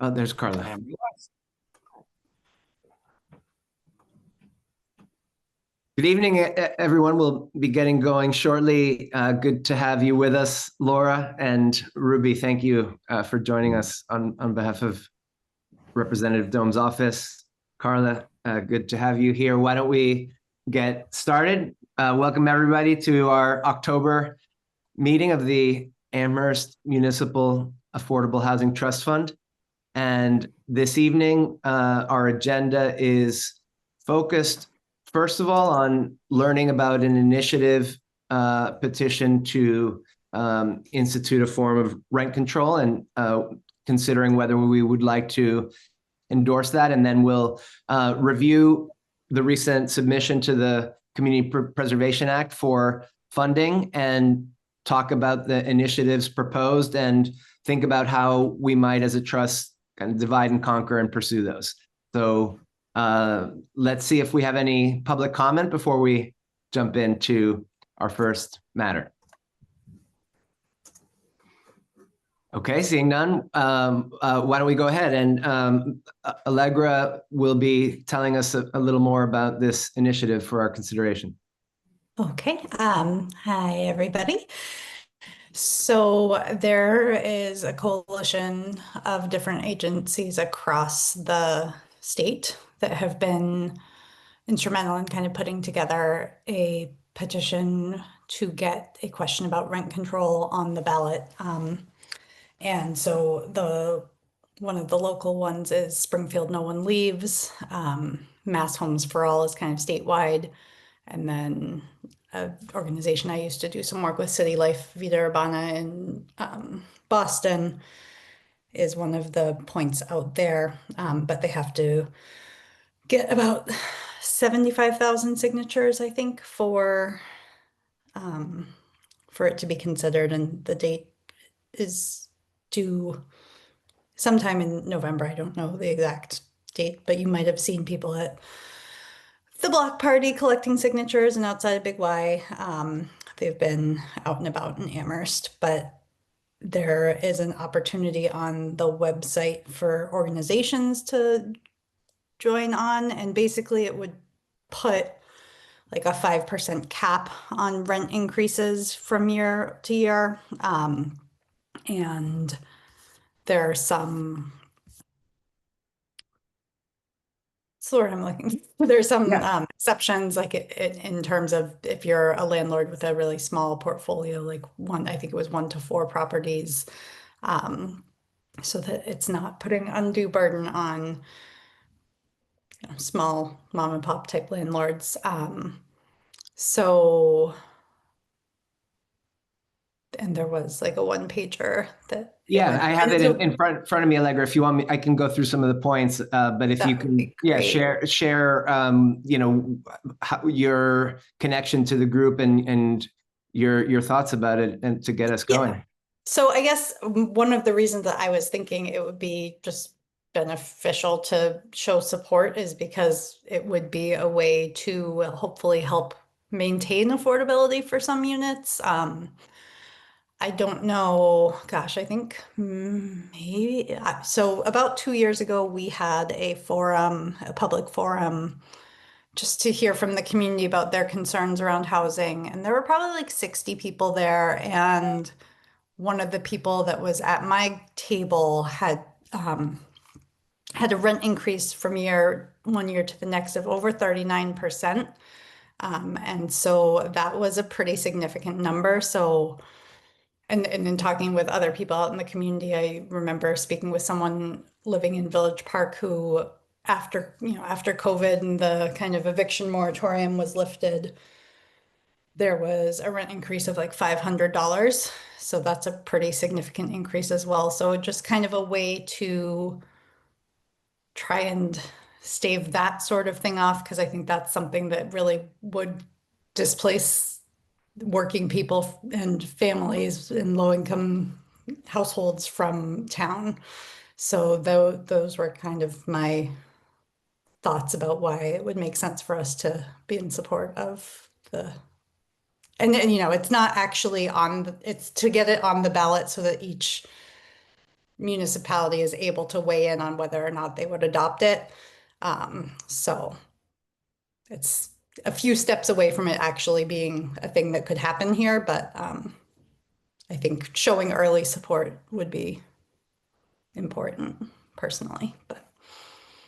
Oh, there's Carla. Good evening, everyone. We'll be getting going shortly. Good to have you with us, Laura and Ruby. Thank you for joining us on behalf of Representative Dome's office. Carla, good to have you here. Why don't we get started? Welcome everybody to our October meeting of the Amherst Municipal Affordable Housing Trust Fund. And this evening, our agenda is focused, first of all, on learning about an initiative petition to institute a form of rent control and considering whether we would like to endorse that. And then we'll review the recent submission to the Community Preservation Act for funding and talk about the initiatives proposed and think about how we might, as a trust, kind of divide and conquer and pursue those. So let's see if we have any public comment before we jump into our first matter. Okay, seeing none, why don't we go ahead, and Allegra will be telling us a little more about this initiative for our consideration. Okay, hi everybody. So there is a coalition of different agencies across the state that have been instrumental in kind of putting together a petition to get a question about rent control on the ballot. And so one of the local ones is Springfield No One Leaves. Mass Homes for All is kind of statewide. And then an organization I used to do some work with, City Life Vida Urbana in Boston, is one of the points out there. But they have to get about 75,000 signatures, I think, for it to be considered. And the date is due sometime in November. I don't know the exact date, but you might have seen people at the block party collecting signatures and outside of Big Y. They've been out and about in Amherst, but there is an opportunity on the website for organizations to join on, and basically it would put like a 5% cap on rent increases from year to year. And there are some, sort I'm looking, there's some exceptions, like in terms of if you're a landlord with a really small portfolio, like I think it was 1 to 4 properties, so that it's not putting undue burden on small mom and pop type landlords. And there was like a 1-pager that. Yeah, I have it in front of me, Allegra. If you want me, I can go through some of the points. But if you can, share, your connection to the group and your thoughts about it, and to get us going. Yeah. So I guess one of the reasons that I was thinking it would be just beneficial to show support is because it would be a way to hopefully help maintain affordability for some units. I don't know, gosh, I think maybe, so about 2 years ago, we had a forum, a public forum, just to hear from the community about their concerns around housing. And there were probably like 60 people there. And one of the people that was at my table had a rent increase from one year to the next of over 39%. And so that was a pretty significant number. So and in talking with other people out in the community, I remember speaking with someone living in Village Park who, after COVID and the kind of eviction moratorium was lifted, there was a rent increase of like $500. So that's a pretty significant increase as well. So just kind of a way to try and stave that sort of thing off, because I think that's something that really would displace working people and families in low-income households from town. So those were kind of my thoughts about why it would make sense for us to be in support of and it's not actually it's to get it on the ballot so that each municipality is able to weigh in on whether or not they would adopt it. So it's a few steps away from it actually being a thing that could happen here, but I think showing early support would be important personally. But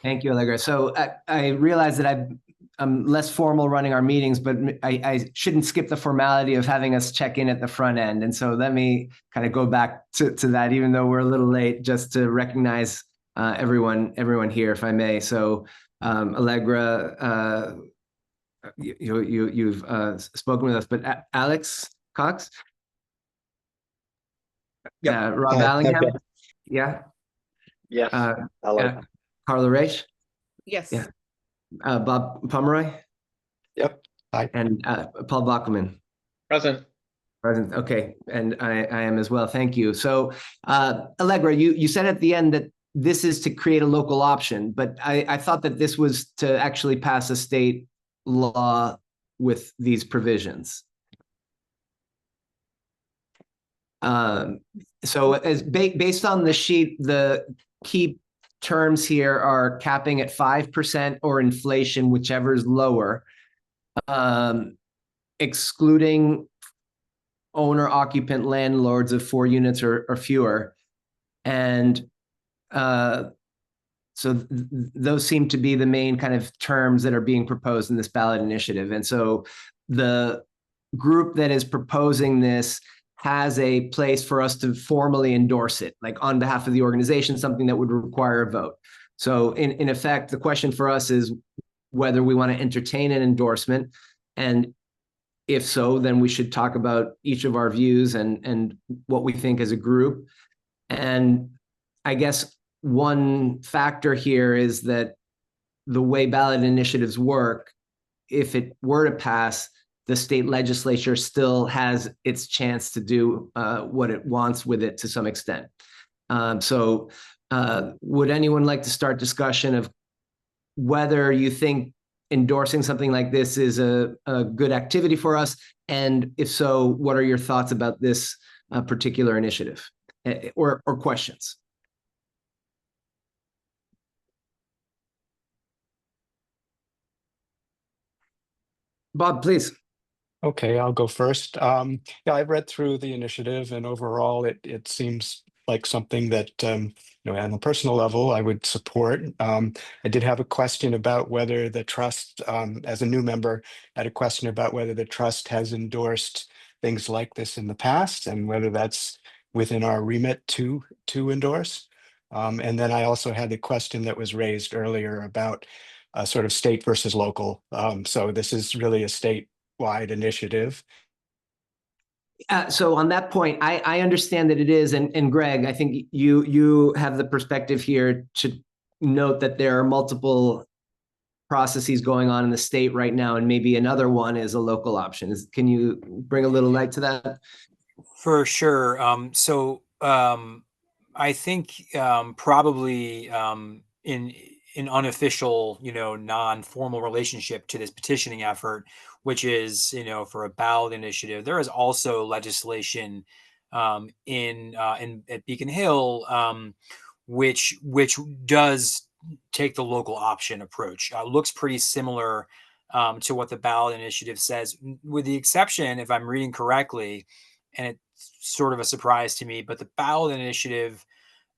Thank you, Allegra. So I realize that I'm less formal running our meetings, but I shouldn't skip the formality of having us check in at the front end. And so let me kind of go back to that, even though we're a little late, just to recognize everyone here, if I may. So Allegra, you've spoken with us, but Alex Cox, Rob Allingham, Okay. yeah, Yes. Hello. Carla Reich, Yes. yeah, Bob Pomeroy, Yep. Hi. and Paul Bachman. Present. Present. Okay, and I am as well. Thank you. So, Allegra, you said at the end that this is to create a local option, but I thought that this was to actually pass a state law with these provisions. So, as based on the sheet, the key terms here are capping at 5% or inflation, whichever is lower, excluding owner-occupant landlords of 4 units or fewer. And so those seem to be the main kind of terms that are being proposed in this ballot initiative. And so the group that is proposing this has a place for us to formally endorse it, like on behalf of the organization, something that would require a vote. So in effect, the question for us is whether we want to entertain an endorsement, and if so, then we should talk about each of our views and what we think as a group. And I guess one factor here is that the way ballot initiatives work, if it were to pass, the state legislature still has its chance to do what it wants with it to some extent. So would anyone like to start discussion of whether you think endorsing something like this is a good activity for us? And if so, what are your thoughts about this particular initiative or questions? Bob, please. Okay, I'll go first. Yeah, I've read through the initiative, and overall, it seems like something that on a personal level, I would support. I did have a question about whether the trust, as a new member, had a question about whether the trust has endorsed things like this in the past, and whether that's within our remit to endorse. And then I also had the question that was raised earlier about sort of state versus local. So this is really a state-wide initiative. So on that point, I understand that it is, and Greg, I think you have the perspective here to note that there are multiple processes going on in the state right now, and maybe another one is a local option. Can you bring a little light to that? For sure. I think probably in unofficial, non-formal relationship to this petitioning effort, which is, for a ballot initiative, there is also legislation at Beacon Hill, which does take the local option approach. Looks pretty similar to what the ballot initiative says, with the exception, if I'm reading correctly, and it's sort of a surprise to me, but the ballot initiative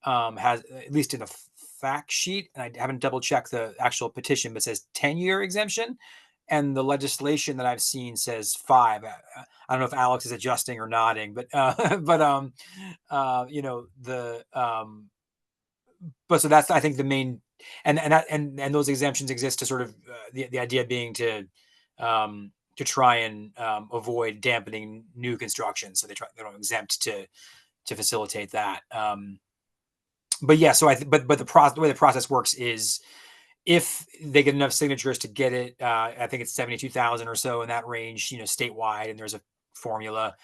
has, at least in the fact sheet, and I haven't double checked the actual petition, but says 10-year exemption. And the legislation that I've seen says 5. I don't know if Alex is adjusting or nodding, but but so that's, I think, the main, and those exemptions exist to sort of the idea being to try and avoid dampening new construction. So they don't exempt to facilitate that. But yeah, so but the way the process works is, if they get enough signatures to get it, I think it's 72,000 or so in that range, statewide, and there's a formula,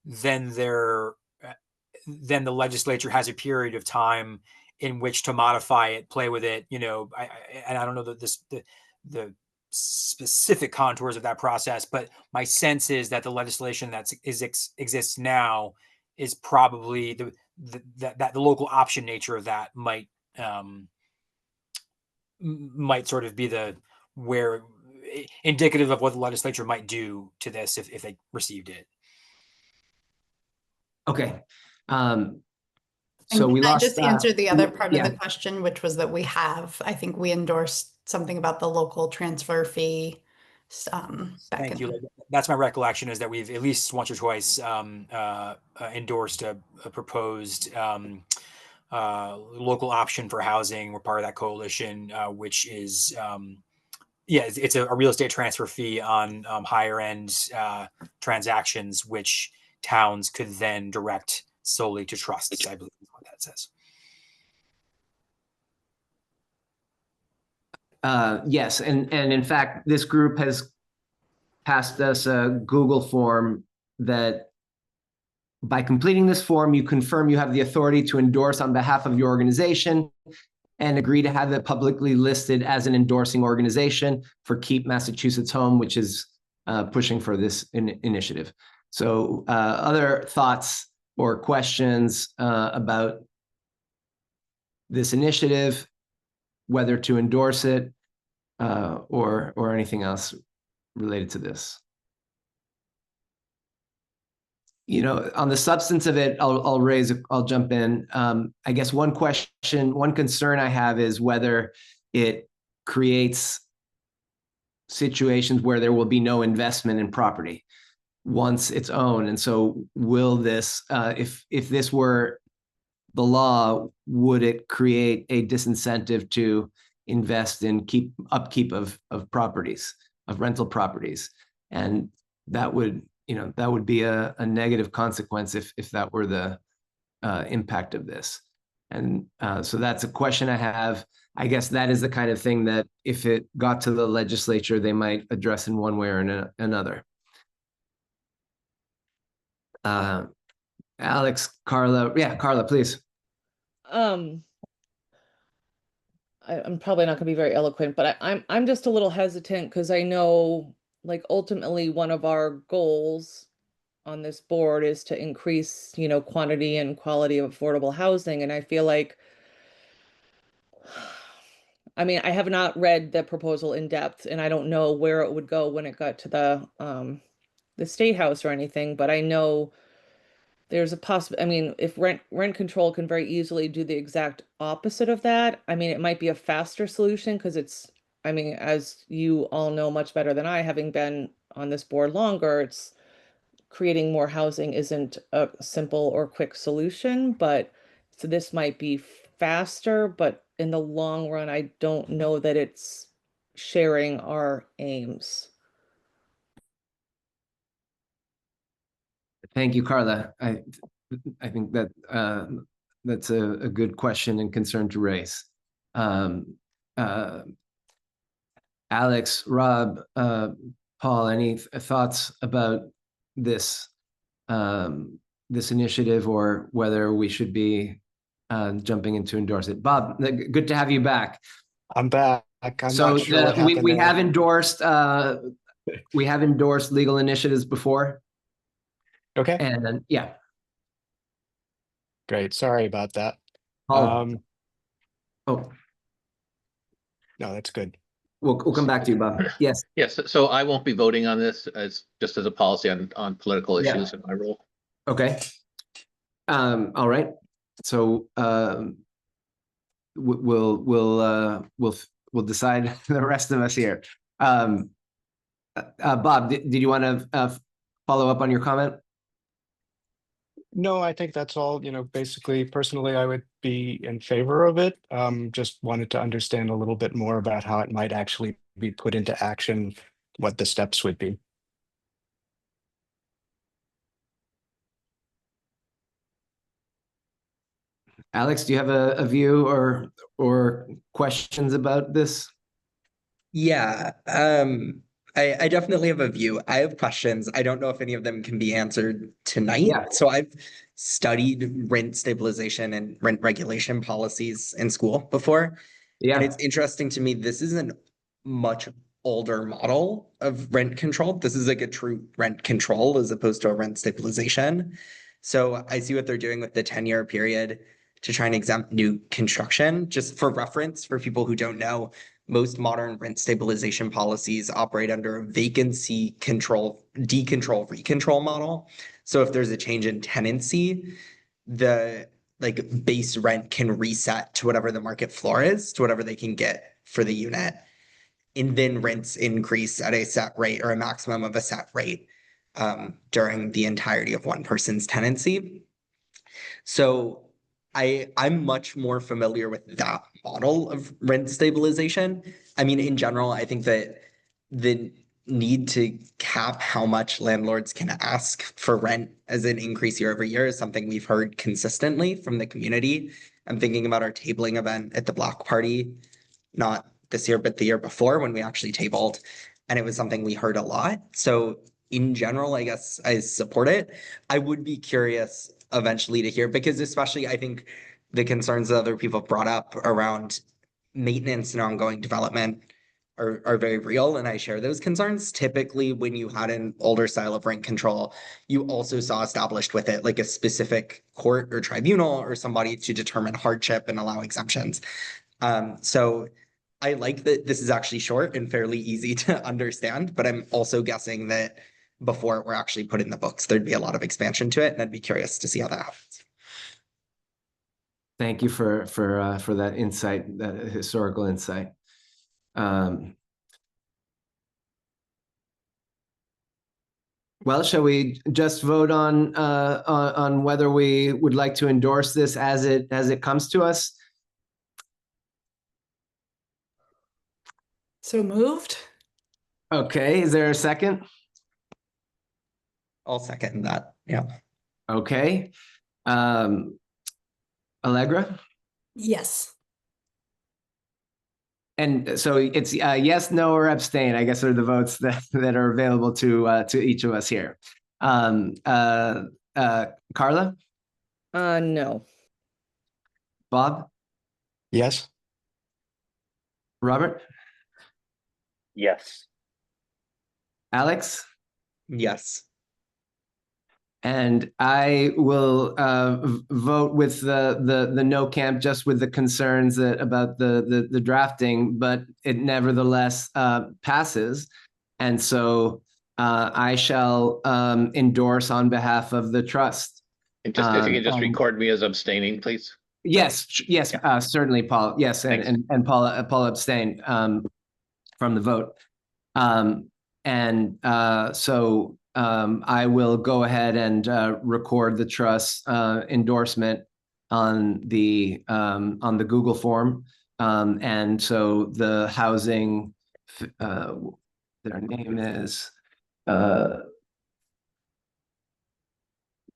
then then the legislature has a period of time in which to modify it, play with it, and I don't know the specific contours of that process, but my sense is that the legislation that exists now is probably that the local option nature of that might sort of be indicative of what the legislature might do to this if they received it. Okay. And So we can I lost. just answer the other part of yeah. the question, which was that I think we endorsed something about the local transfer fee. Back Thank in you. That's my recollection, is that we've at least once or twice endorsed a proposed local option for housing. We're part of that coalition, which is it's a real estate transfer fee on higher end transactions, which towns could then direct solely to trusts, I believe is what that says. Yes, and in fact, this group has passed us a Google form that by completing this form, you confirm you have the authority to endorse on behalf of your organization and agree to have it publicly listed as an endorsing organization for Keep Massachusetts Home, which is pushing for this initiative. So other thoughts or questions about this initiative, whether to endorse it or anything else related to this? You know, on the substance of it, I'll jump in. I guess one concern I have is whether it creates situations where there will be no investment in property once it's owned. And so will this, if this were the law, would it create a disincentive to invest in upkeep of properties, of rental properties? And that would be a negative consequence if that were the impact of this. And so that's a question I have. I guess that is the kind of thing that if it got to the legislature, they might address in one way or another. Alex, Carla. Yeah, Carla, please. I'm probably not going to be very eloquent, but I'm just a little hesitant because I know, like, ultimately one of our goals on this board is to increase, quantity and quality of affordable housing. And I feel like, I mean, I have not read the proposal in depth, and I don't know where it would go when it got to the State House or anything, but I know there's a possible, I mean, if rent control can very easily do the exact opposite of that, I mean, it might be a faster solution because I mean, as you all know much better than I, having been on this board longer, it's creating more housing isn't a simple or quick solution, but so this might be faster, but in the long run, I don't know that it's sharing our aims. Thank you, Carla. I think that that's a good question and concern to raise. Alex, Rob, Paul, any thoughts about this this initiative or whether we should be jumping in to endorse it? Bob, good to have you back. I'm back. I'm so not sure what happened we there. have endorsed legal initiatives before. Okay. And then, yeah. Great. Sorry about that. Oh, No, that's good. We'll come back to you, Bob. Yes. Yes, so I won't be voting on this just as a policy on political issues in my role. Okay. All right. So we'll decide the rest of us here. Bob, did you want to follow up on your comment? No, I think that's all. Basically, personally, I would be in favor of it. Just wanted to understand a little bit more about how it might actually be put into action, what the steps would be. Alex, do you have a view or questions about this? Yeah, I definitely have a view. I have questions. I don't know if any of them can be answered tonight. Yeah. So I've studied rent stabilization and rent regulation policies in school before. Yeah. And it's interesting to me, this is a much older model of rent control. This is like a true rent control as opposed to a rent stabilization. So I see what they're doing with the 10-year period to try and exempt new construction. Just for reference, for people who don't know, most modern rent stabilization policies operate under a vacancy control, decontrol, recontrol model. So if there's a change in tenancy, the like base rent can reset to whatever the market floor is, to whatever they can get for the unit. And then rents increase at a set rate or a maximum of a set rate during the entirety of one person's tenancy. So I'm much more familiar with that model of rent stabilization. I mean, in general, I think that the need to cap how much landlords can ask for rent as an increase year over year is something we've heard consistently from the community. I'm thinking about our tabling event at the block party, not this year, but the year before when we actually tabled, and it was something we heard a lot. So in general, I guess I support it. I would be curious eventually to hear, because especially I think the concerns that other people brought up around maintenance and ongoing development are very real, and I share those concerns. Typically, when you had an older style of rent control, you also saw established with it like a specific court or tribunal or somebody to determine hardship and allow exemptions. So I like that this is actually short and fairly easy to understand, but I'm also guessing that before it were actually put in the books, there'd be a lot of expansion to it, and I'd be curious to see how that happens. Thank you for that insight, that historical insight. Well, shall we just vote on whether we would like to endorse this as it comes to us? So moved. Okay, is there a second? I'll second that. Yeah. Okay. Allegra? Yes. And so it's yes, no, or abstain, I guess, are the votes that are available to each of us here. Carla? No. Bob? Yes. Robert? Yes. Alex? Yes. And I will vote with the no camp, just with the concerns about the drafting, but it nevertheless passes. And so I shall endorse on behalf of the trust. And just if you can just record me as abstaining, please. Yes, yes, certainly, Paul. Yes, and Paul abstained from the vote. So I will go ahead and record the trust endorsement on the Google form, and so the housing, their name is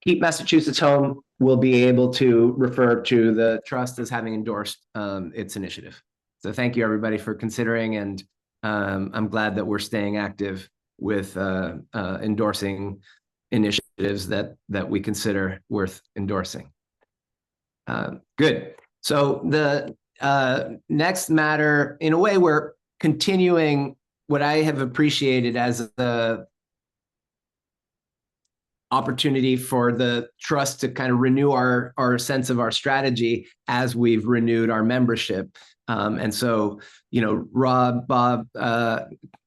Keep Massachusetts Home, will be able to refer to the trust as having endorsed its initiative. So thank you, everybody, for considering, and I'm glad that we're staying active with endorsing initiatives that we consider worth endorsing. Good. So the next matter, in a way, we're continuing what I have appreciated as the opportunity for the trust to kind of renew our sense of our strategy as we've renewed our membership. And so, Rob, Bob,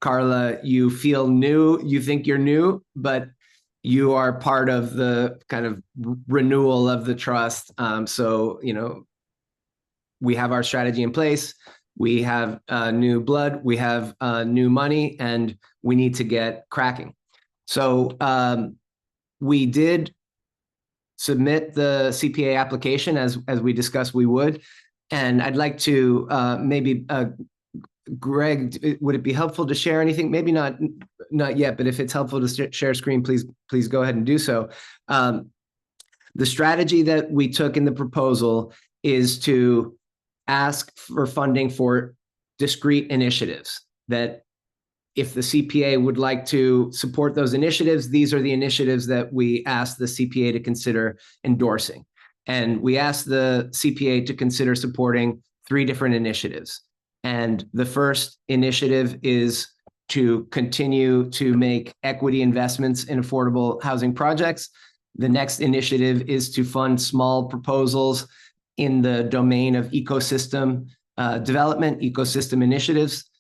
Carla, you feel new, you think you're new, but you are part of the kind of renewal of the trust. So, we have our strategy in place. We have new blood, we have new money, and we need to get cracking. So we did submit the CPA application as we discussed we would. And I'd like to maybe, Greg, would it be helpful to share anything? Maybe not yet, but if it's helpful to share screen, please go ahead and do so. The strategy that we took in the proposal is to ask for funding for discrete initiatives, that if the CPA would like to support those initiatives, these are the initiatives that we asked the CPA to consider endorsing. And we asked the CPA to consider supporting 3 different initiatives. And the first initiative is to continue to make equity investments in affordable housing projects. The next initiative is to fund small proposals in the domain of ecosystem development, ecosystem initiatives.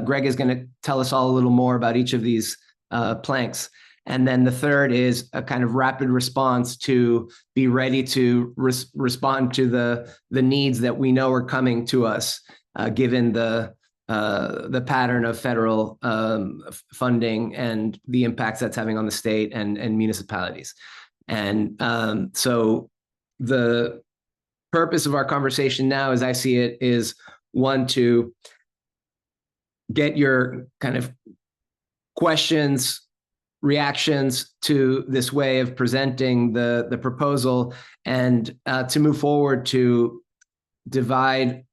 Greg is going to tell us all a little more about each of these planks. And then the third is a kind of rapid response to be ready to respond to the needs that we know are coming to us, given the pattern of federal funding and the impacts that's having on the state and municipalities. And so the purpose of our conversation now, as I see it, is one, to get your kind of questions, reactions to this way of presenting the proposal, and to move forward to divide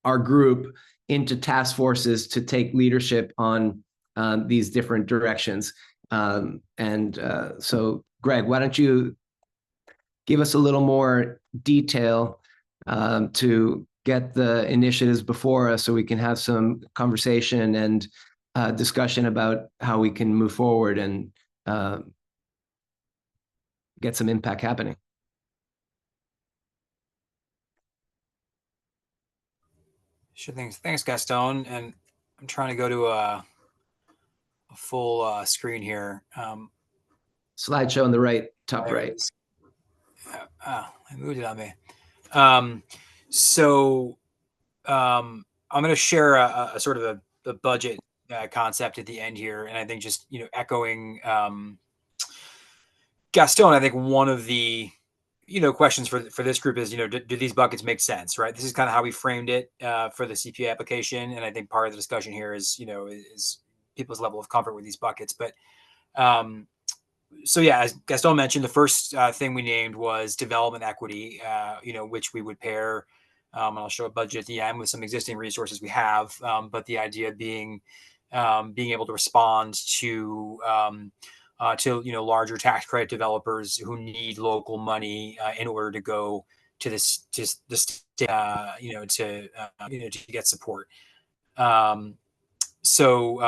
our group into task forces to take leadership on these different directions. So, Greg, why don't you give us a little more detail to get the initiatives before us so we can have some conversation and discussion about how we can move forward and get some impact happening. Sure. Thanks, Gaston. And I'm trying to go to a full screen here. Slideshow on the right, top right. I moved it on me. I'm going to share a sort of a budget concept at the end here, and I think just echoing Gaston. I think one of the questions for this group is do these buckets make sense, right? This is kind of how we framed it for the CPA application, and I think part of the discussion here is is people's level of comfort with these buckets. But so yeah, as Gaston mentioned, the first thing we named was development equity, which we would pair, and I'll show a budget at the end with some existing resources we have. But the idea being able to respond to larger tax credit developers who need local money in order to go to this to get support. And so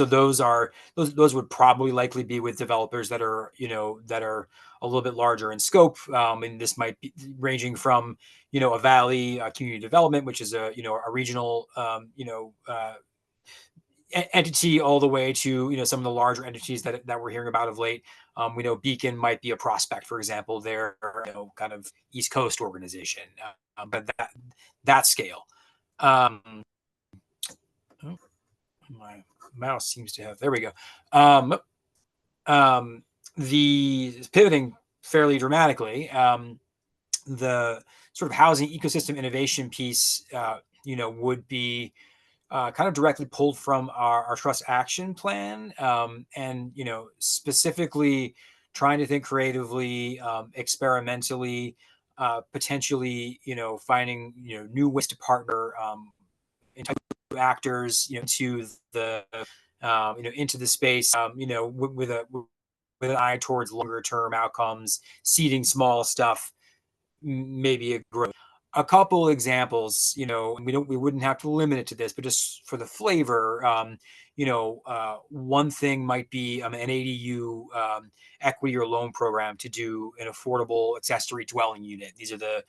those would probably likely be with developers that are a little bit larger in scope. And this might be ranging from a valley community development, which is a regional entity, all the way to some of the larger entities that we're hearing about of late. We know Beacon might be a prospect, for example. They're kind of East Coast organization, but that scale. My mouse seems to have, there we go. The pivoting fairly dramatically, the sort of housing ecosystem innovation piece, would be kind of directly pulled from our trust action plan, and specifically trying to think creatively, experimentally, potentially finding new ways to partner actors to the into the space, with an eye towards longer term outcomes, seeding small stuff, maybe a growth. A couple examples, we wouldn't have to limit it to this, but just for the flavor, one thing might be an ADU equity or loan program to do an affordable accessory dwelling unit. These are the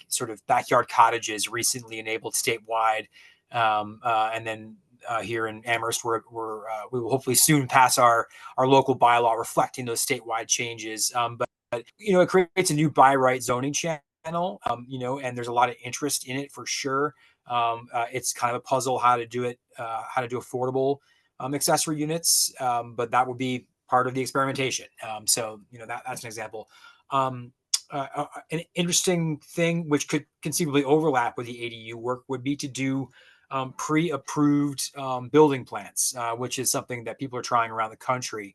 sort of backyard cottages recently enabled statewide, and then here in Amherst, we will hopefully soon pass our local bylaw reflecting those statewide changes. But it creates a new by right zoning channel, and there's a lot of interest in it for sure. It's kind of a puzzle how to do it, how to do affordable accessory units, but that would be part of the experimentation. So that's an example. An interesting thing which could conceivably overlap with the ADU work would be to do pre-approved building plans, which is something that people are trying around the country.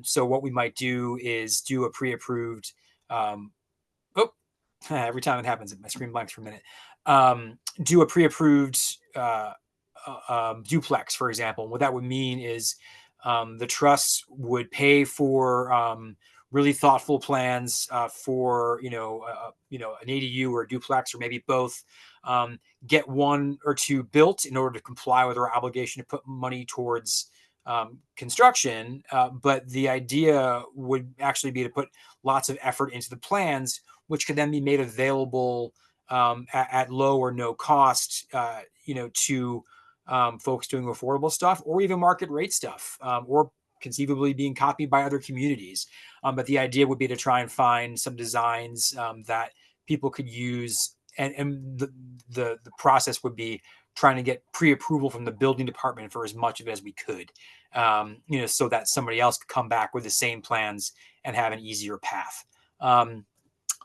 So what we might do is do a pre-approved, every time it happens, my screen blanks for a minute. Do a pre-approved duplex, for example. What that would mean is the trust would pay for really thoughtful plans for an ADU or a duplex, or maybe both. Get one or two built in order to comply with our obligation to put money towards construction, but the idea would actually be to put lots of effort into the plans, which could then be made available at low or no cost, to folks doing affordable stuff, or even market rate stuff, or conceivably being copied by other communities. But the idea would be to try and find some designs that people could use, and the process would be trying to get pre-approval from the building department for as much of it as we could, so that somebody else could come back with the same plans and have an easier path.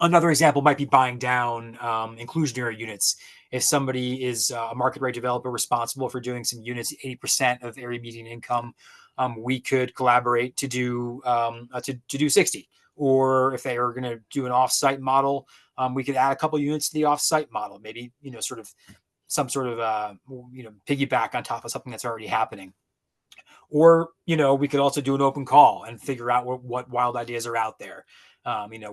Another example might be buying down inclusionary units. If somebody is a market rate developer responsible for doing some units, 80% of area median income, we could collaborate to do 60. Or if they are going to do an off-site model, we could add a couple units to the off-site model. Maybe some sort of piggyback on top of something that's already happening. Or we could also do an open call and figure out what wild ideas are out there,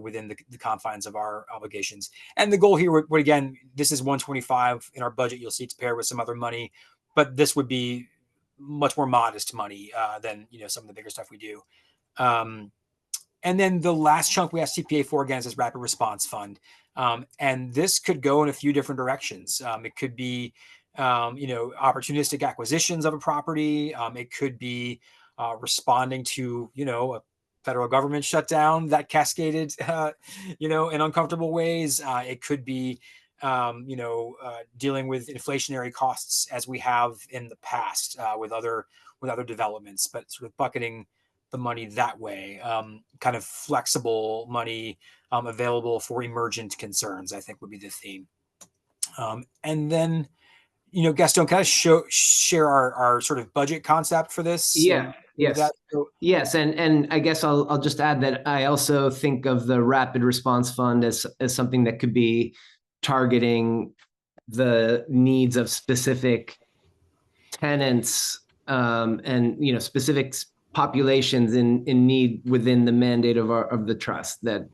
within the confines of our obligations. And the goal here would again, this is 125 in our budget. You'll see it's paired with some other money, but this would be much more modest money than some of the bigger stuff we do. And then the last chunk we have CPA for, again, is this rapid response fund. And this could go in a few different directions. It could be opportunistic acquisitions of a property. It could be responding to a federal government shutdown that cascaded in uncomfortable ways. It could be dealing with inflationary costs as we have in the past with other developments, but sort of bucketing the money that way. Kind of flexible money available for emergent concerns, I think, would be the theme. And then Gaston, can I share our sort of budget concept for this? Yeah. Yes. Yes. And I guess I'll just add that I also think of the rapid response fund as something that could be targeting the needs of specific tenants, and specific populations in need within the mandate of the trust, that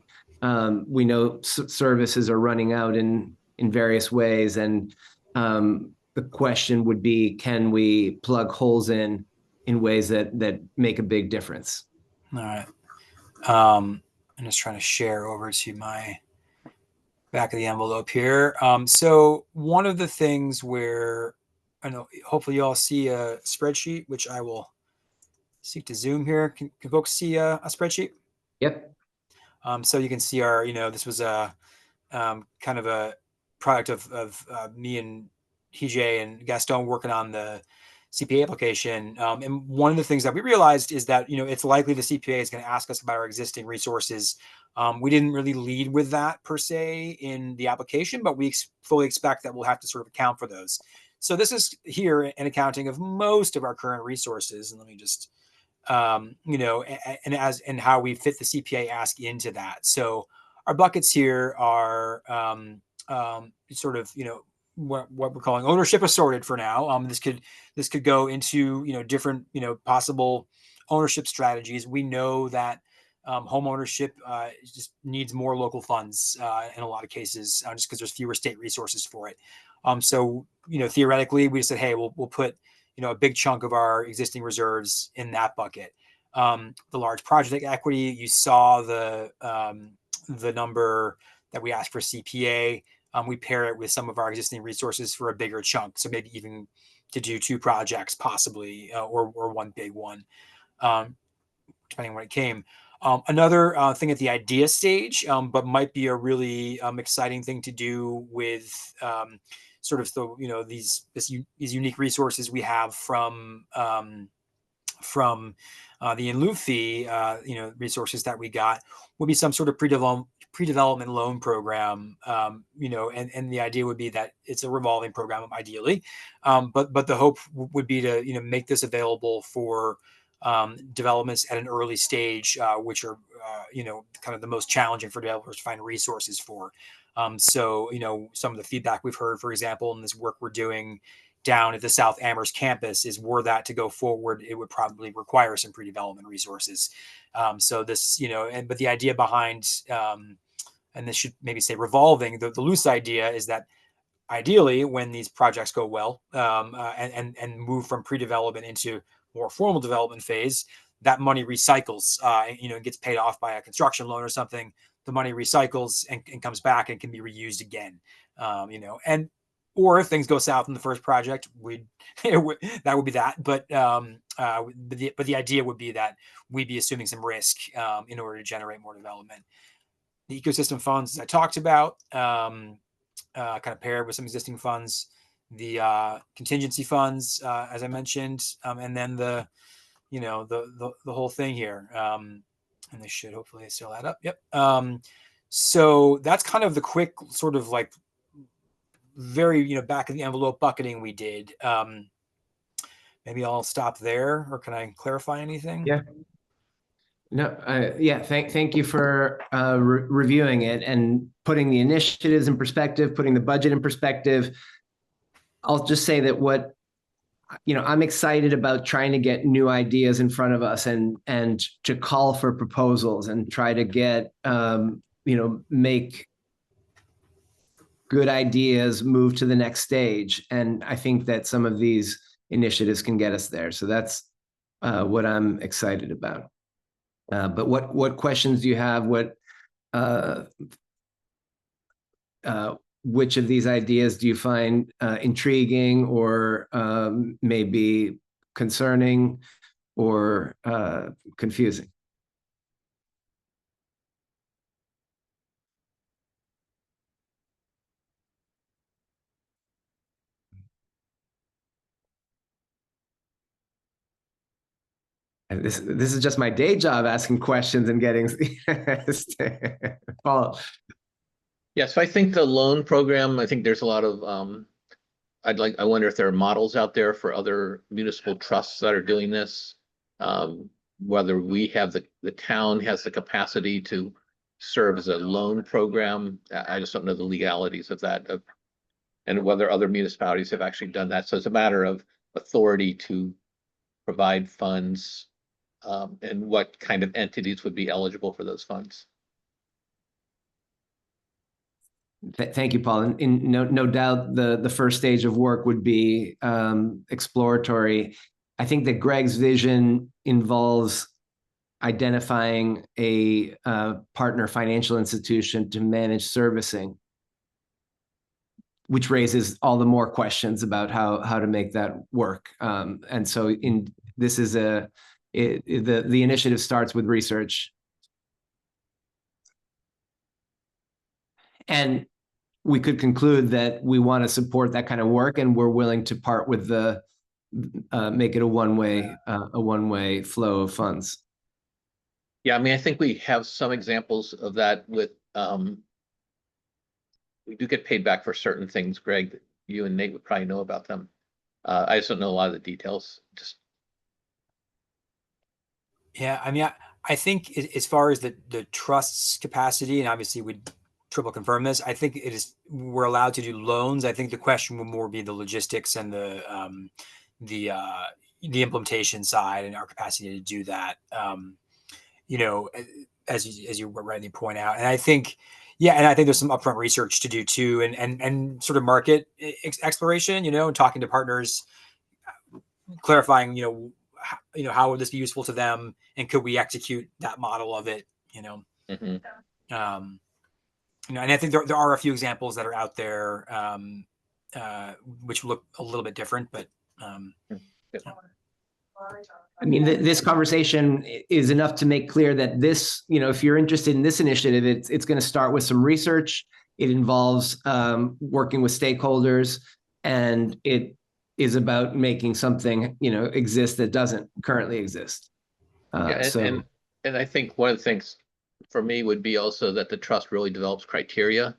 we know services are running out in various ways, and the question would be, can we plug holes in ways that make a big difference? All right. I'm just trying to share over to my back of the envelope here. So one of the things where I know, hopefully you all see a spreadsheet, which I will seek to zoom here. Can folks see a spreadsheet? Yep. So you can see our, this was a kind of a product of me and TJ and Gaston working on the CPA application. And one of the things that we realized is that, it's likely the CPA is going to ask us about our existing resources. We didn't really lead with that per se in the application, but we fully expect that we'll have to sort of account for those. So this is here an accounting of most of our current resources. And let me just, and how we fit the CPA ask into that. So our buckets here are sort of, what we're calling ownership assorted for now. This could go into, different, possible ownership strategies. We know that home ownership just needs more local funds in a lot of cases, just because there's fewer state resources for it. So, theoretically, we just said, hey, we'll put, a big chunk of our existing reserves in that bucket. The large project equity, you saw the number that we asked for CPA. We pair it with some of our existing resources for a bigger chunk. So maybe even to do 2 projects possibly, or one big one, depending on when it came. Another thing at the idea stage, but might be a really exciting thing to do with sort of the, these unique resources we have from the in lieu fee, resources that we got, would be some sort of pre-development loan program, and the idea would be that it's a revolving program ideally, but the hope would be to make this available for developments at an early stage, which are kind of the most challenging for developers to find resources for. So some of the feedback we've heard, for example, in this work we're doing down at the South Amherst campus, is were that to go forward, it would probably require some pre-development resources. So this, but the idea behind, and this should maybe say revolving, the loose idea is that ideally when these projects go well, and move from pre-development into more formal development phase, that money recycles, gets paid off by a construction loan or something. The money recycles and comes back and can be reused again, and or if things go south in the first project, that would be that. But the idea would be that we'd be assuming some risk in order to generate more development. The ecosystem funds, as I talked about, kind of paired with some existing funds, the contingency funds, as I mentioned, and then the whole thing here. And they should hopefully still add up. Yep. So that's kind of the quick sort of like very, back of the envelope bucketing we did. Maybe I'll stop there, or can I clarify anything? Yeah. No, yeah, thank you for reviewing it and putting the initiatives in perspective, putting the budget in perspective. I'll just say that I'm excited about trying to get new ideas in front of us and to call for proposals and try to get, make good ideas move to the next stage. And I think that some of these initiatives can get us there. So that's what I'm excited about. But what questions do you have? Which of these ideas do you find intriguing or maybe concerning or confusing? And this is just my day job, asking questions and getting follow. Yeah, so I think the loan program, I think there's a lot of, I wonder if there are models out there for other municipal trusts that are doing this. Whether we have the town has the capacity to serve as a loan program. I just don't know the legalities of that, and whether other municipalities have actually done that. So it's a matter of authority to provide funds, and what kind of entities would be eligible for those funds. Thank you, Paul. And no doubt the first stage of work would be exploratory. I think that Greg's vision involves identifying a partner financial institution to manage servicing, which raises all the more questions about how to make that work. And so the initiative starts with research. And we could conclude that we want to support that kind of work, and we're willing to part with make it a one-way flow of funds. Yeah, I mean, I think we have some examples of that with, we do get paid back for certain things. Greg, you and Nate would probably know about them. I just don't know a lot of the details. Yeah, I mean, I think as far as the trust's capacity, and obviously we'd triple confirm this, I think we're allowed to do loans. I think the question would more be the logistics and the implementation side and our capacity to do that. As you rightly point out, and I think, there's some upfront research to do too, and sort of market exploration, and talking to partners, clarifying, how would this be useful to them, and could we execute that model of it, and I think there are a few examples that are out there, which look a little bit different, but I mean, this conversation is enough to make clear that this, if you're interested in this initiative, it's going to start with some research. It involves working with stakeholders, and it is about making something, exist that doesn't currently exist. And I think one of the things for me would be also that the trust really develops criteria,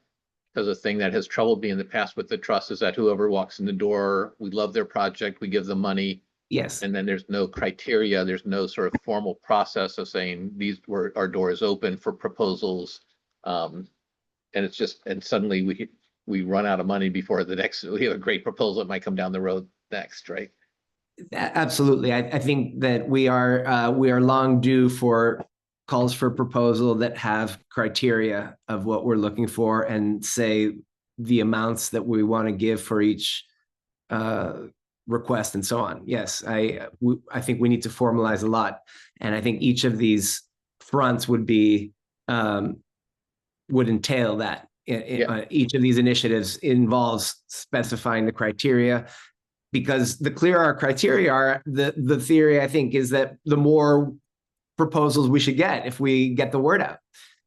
because the thing that has troubled me in the past with the trust is that whoever walks in the door, we love their project, we give them money. Yes. And then there's no criteria, there's no sort of formal process of saying our door is open for proposals. And it's just, and suddenly we run out of money before we have a great proposal that might come down the road next, right? Absolutely. I think that we are long due for calls for proposal that have criteria of what we're looking for, and say the amounts that we want to give for each request and so on. Yes, I think we need to formalize a lot, and I think each of these fronts would be would entail that. Each of these initiatives involves specifying the criteria, because the clearer our criteria are, the theory I think is that the more proposals we should get if we get the word out.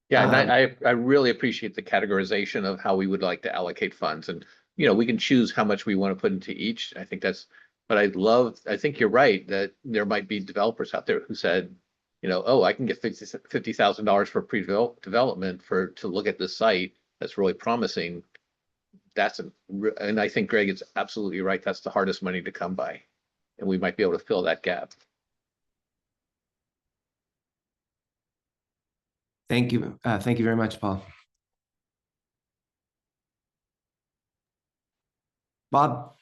Yeah, and I really appreciate the categorization of how we would like to allocate funds, and we can choose how much we want to put into each. I think that's, but I think you're right that there might be developers out there who said, oh, I can get $50,000 for pre-development to look at this site. That's really promising. And I think Greg is absolutely right. That's the hardest money to come by, and we might be able to fill that gap. Thank you. Thank you very much, Paul. Bob?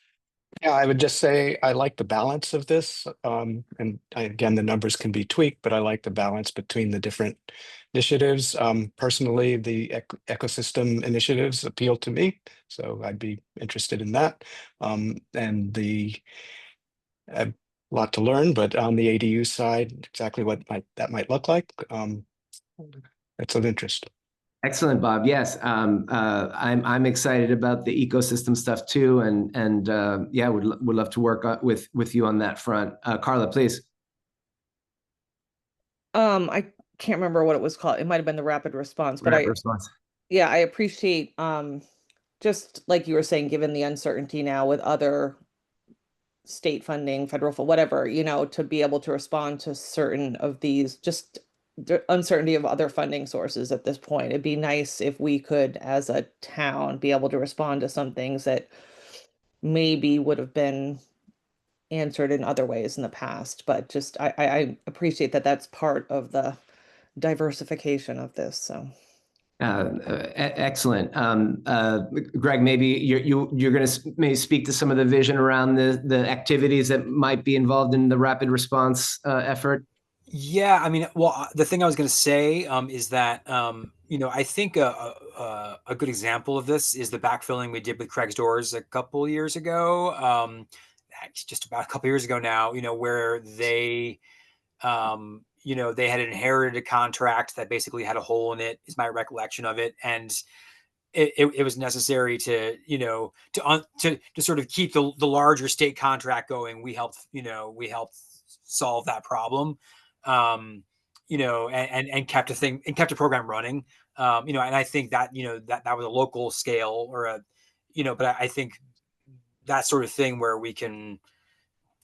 Yeah, I would just say I like the balance of this. Again, the numbers can be tweaked, but I like the balance between the different initiatives. Personally, the ecosystem initiatives appeal to me, so I'd be interested in that. And a lot to learn, but on the ADU side, exactly what that might look like. That's of interest. Excellent, Bob. Yes, I'm excited about the ecosystem stuff too, and yeah, would love to work with you on that front. Carla, please. I can't remember what it was called. It might have been the rapid response, but Rapid response. yeah, I appreciate just like you were saying, given the uncertainty now with other state funding, federal, whatever, to be able to respond to certain of these, just the uncertainty of other funding sources at this point. It'd be nice if we could, as a town, be able to respond to some things that maybe would have been answered in other ways in the past. But just I appreciate that that's part of the diversification of this. So. Excellent. Greg, maybe you're going to maybe speak to some of the vision around the activities that might be involved in the rapid response effort. Yeah, I mean, well, the thing I was going to say is that I think a good example of this is the backfilling we did with Craig's Doors a couple years ago, just about a couple years ago now. Where they they had inherited a contract that basically had a hole in it, is my recollection of it, and it was necessary to sort of keep the larger state contract going. We helped solve that problem. And kept a program running. And I think that, that was a local scale or but I think that sort of thing where we can,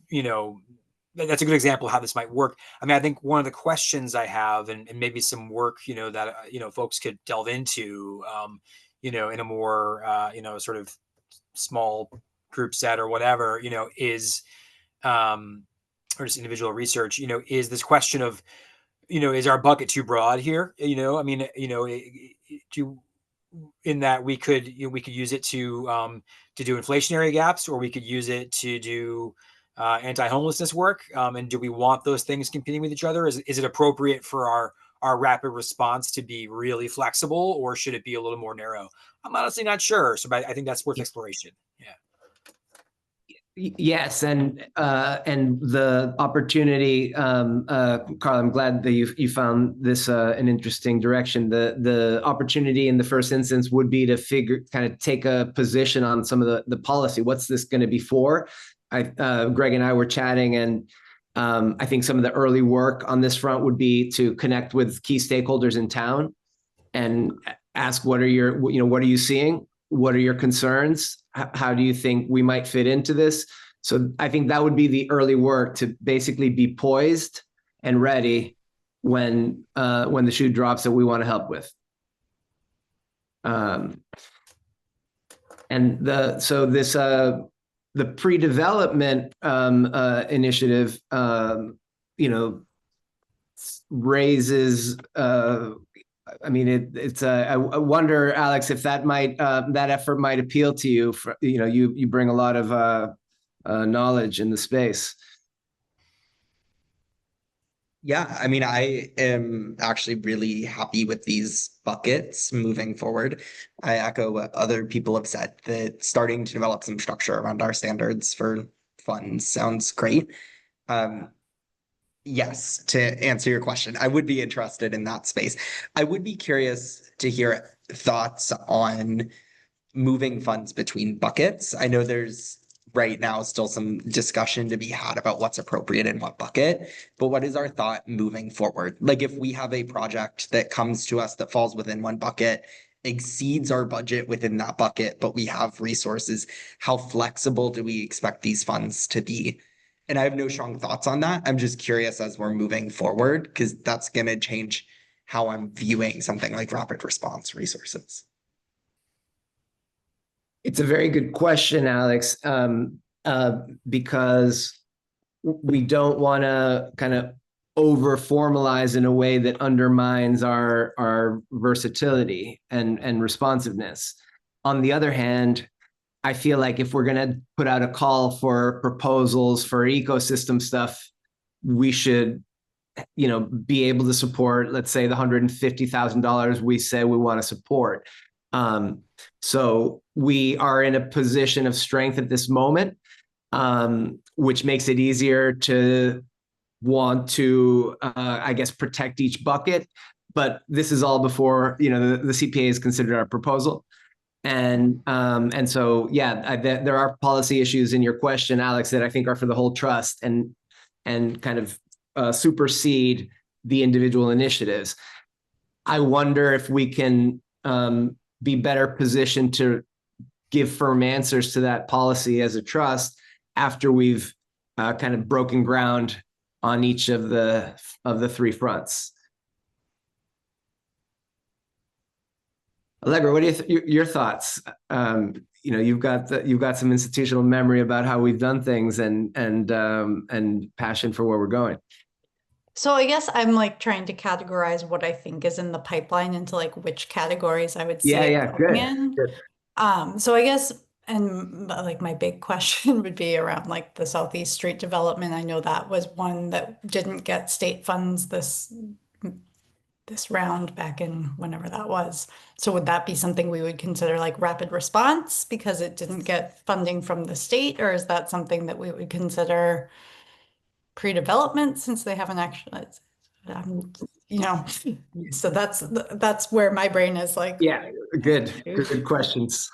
that's a good example of how this might work. I mean, I think one of the questions I have, and maybe some work, that, folks could delve into, in a more, sort of small group set or whatever, is, or just individual research, is this question of, is our bucket too broad here? I mean, in that we could use it to do inflationary gaps, or we could use it to do anti-homelessness work. And do we want those things competing with each other? Is it appropriate for our rapid response to be really flexible, or should it be a little more narrow? I'm honestly not sure. So, but I think that's worth exploration. Yeah. Yes, and the opportunity, Carl, I'm glad that you found this an interesting direction. The opportunity in the first instance would be to kind of take a position on some of the policy. What's this going to be for? Greg and I were chatting, and I think some of the early work on this front would be to connect with key stakeholders in town and ask, what are you seeing? What are your concerns? How do you think we might fit into this? So I think that would be the early work, to basically be poised and ready when the shoe drops that we want to help with. The pre-development initiative, raises. I mean, I wonder, Alex, if that effort might appeal to you. You bring a lot of knowledge in the space. Yeah, I mean, I am actually really happy with these buckets moving forward. I echo what other people have said, that starting to develop some structure around our standards for funds sounds great. Yes, to answer your question, I would be interested in that space. I would be curious to hear thoughts on moving funds between buckets. I know there's right now still some discussion to be had about what's appropriate in what bucket, but what is our thought moving forward? Like if we have a project that comes to us that falls within one bucket, exceeds our budget within that bucket, but we have resources, how flexible do we expect these funds to be? And I have no strong thoughts on that. I'm just curious as we're moving forward, because that's going to change how I'm viewing something like rapid response resources. It's a very good question, Alex, because we don't want to kind of over formalize in a way that undermines our versatility and responsiveness. On the other hand, I feel like if we're going to put out a call for proposals for ecosystem stuff, we should, be able to support, let's say, the $150,000 we say we want to support. So we are in a position of strength at this moment, which makes it easier to want to, I guess, protect each bucket. But this is all before, the CPA has considered our proposal. And so, yeah, there are policy issues in your question, Alex, that I think are for the whole trust and kind of supersede the individual initiatives. I wonder if we can be better positioned to give firm answers to that policy as a trust after we've kind of broken ground on each of the three fronts. Allegra, what are your thoughts? You've got some institutional memory about how we've done things and passion for where we're going. So I guess I'm like trying to categorize what I think is in the pipeline into like which categories I would see it going in. Good. So I guess, and like my big question would be around like the Southeast Street development. I know that was one that didn't get state funds this round back in whenever that was. So would that be something we would consider like rapid response because it didn't get funding from the state, or is that something that we would consider pre-development since they haven't actually, so that's where my brain is like. Yeah, good questions.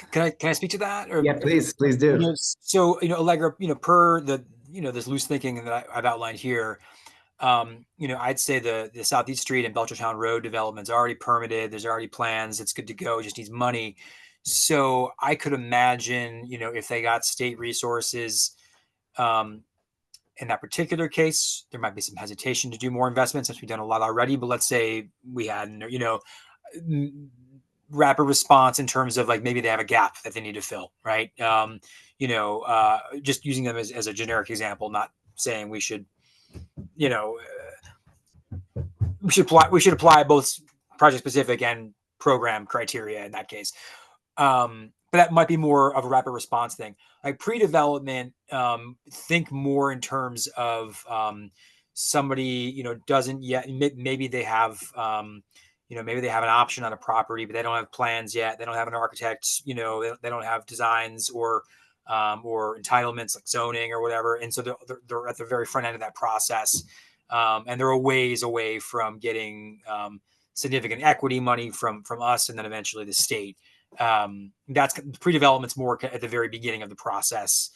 Can I speak to that? Or, yeah, please do. So, Allegra, per the, this loose thinking that I've outlined here, I'd say the Southeast Street and Belchertown Road development's already permitted. There's already plans. It's good to go. It just needs money. So I could imagine, if they got state resources, in that particular case, there might be some hesitation to do more investments since we've done a lot already. But let's say we had, rapid response in terms of like maybe they have a gap that they need to fill, right? Just using them as a generic example, not saying we should, we should apply both project specific and program criteria in that case. But that might be more of a rapid response thing. Like pre-development, think more in terms of somebody, doesn't yet, maybe they have, maybe they have an option on a property, but they don't have plans yet. They don't have an architect, they don't have designs or entitlements like zoning or whatever. And so they're at the very front end of that process. And they're a ways away from getting significant equity money from us and then eventually the state. That's pre-development's more at the very beginning of the process,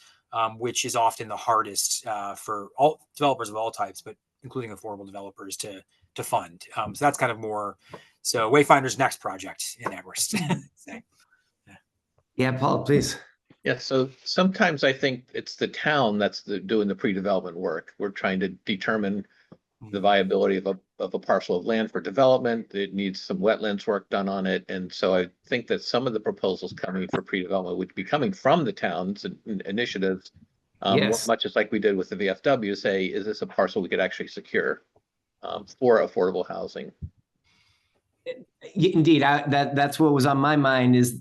which is often the hardest for all developers of all types, but including affordable developers to fund. So that's kind of more. So Wayfinder's next project in Amherst. Yeah, Paul, please. Yeah, so sometimes I think it's the town that's doing the pre-development work. We're trying to determine the viability of a parcel of land for development. It needs some wetlands work done on it. And so I think that some of the proposals coming for pre-development would be coming from the towns and initiatives, Yes. much as like we did with the VFW, say, is this a parcel we could actually secure for affordable housing? Indeed, that's what was on my mind is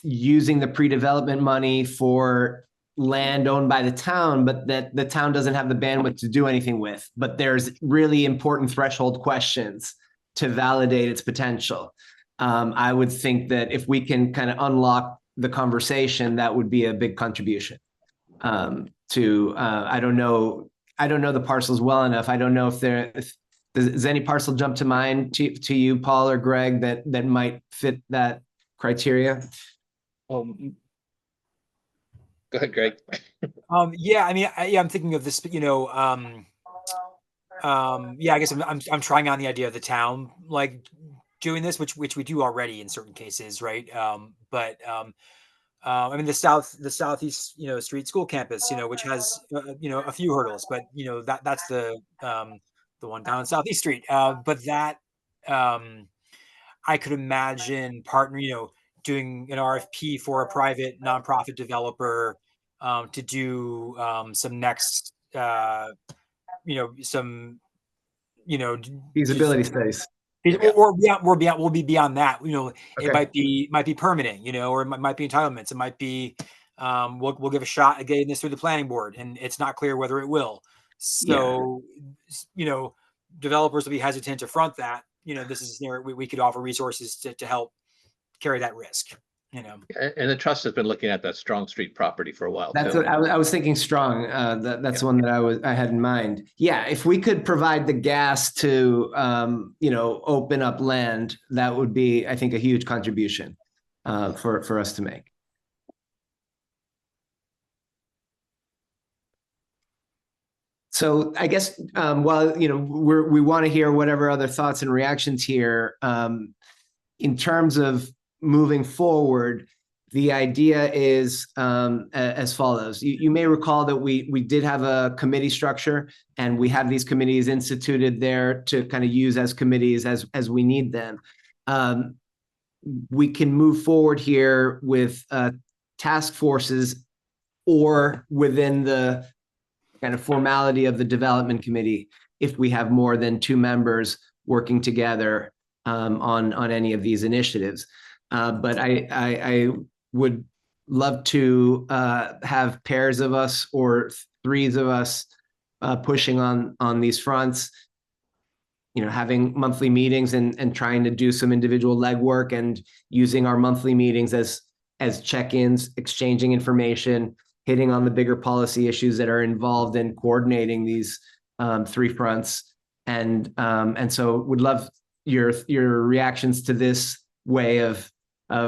using the pre-development money for land owned by the town, but that the town doesn't have the bandwidth to do anything with. But there's really important threshold questions to validate its potential. I would think that if we can kind of unlock the conversation, that would be a big contribution. I don't know the parcels well enough. I don't know if does any parcel jump to mind to you, Paul or Greg, that might fit that criteria? Go ahead, Greg. Yeah, I mean, I'm thinking of this, yeah, I guess I'm trying on the idea of the town like doing this, which we do already in certain cases, right? I mean, the southeast, street school campus, which has, a few hurdles, but that's the one down on Southeast Street. But that, I could imagine doing an RFP for a private nonprofit developer, to do, some next, some, just Feasibility studies. or beyond, we'll be beyond that. It Okay. might be permitting, or it might be entitlements. It might be, we'll give a shot at getting this through the planning board, and it's not clear whether it will. So, developers will be hesitant to front that. This is we could offer resources to help carry that risk. And the trust has been looking at that Strong Street property for a while That's too. what I was thinking. Strong. That's one that I had in mind. Yeah, if we could provide the gas to open up land, that would be, I think, a huge contribution for us to make. So I guess while we want to hear whatever other thoughts and reactions here, in terms of moving forward, the idea is as follows. You may recall that we did have a committee structure, and we have these committees instituted there to kind of use as committees as we need them. We can move forward here with task forces or within the kind of formality of the development committee if we have more than 2 members working together on any of these initiatives. But I would love to have pairs of us or 3s of us pushing on these fronts, having monthly meetings and trying to do some individual legwork and using our monthly meetings as check-ins, exchanging information, hitting on the bigger policy issues that are involved in coordinating these 3 fronts. And so would love your reactions to this way of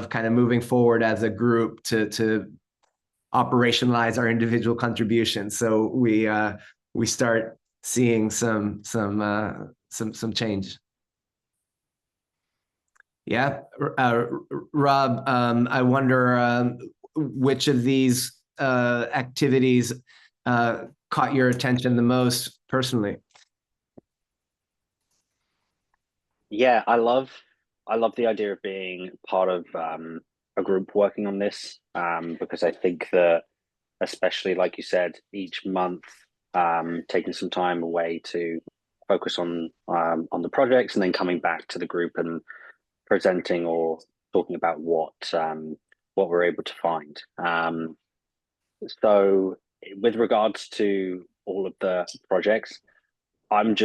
kind of moving forward as a group to operationalize our individual contributions. So we start seeing some change. Yeah, Rob, I wonder which of these activities caught your attention the most personally? Yeah, I love the idea of being part of a group working on this, because I think that, especially like you said, each month taking some time away to focus on the projects and then coming back to the group and presenting or talking about what we're able to find. So with regards to all of the projects, I'm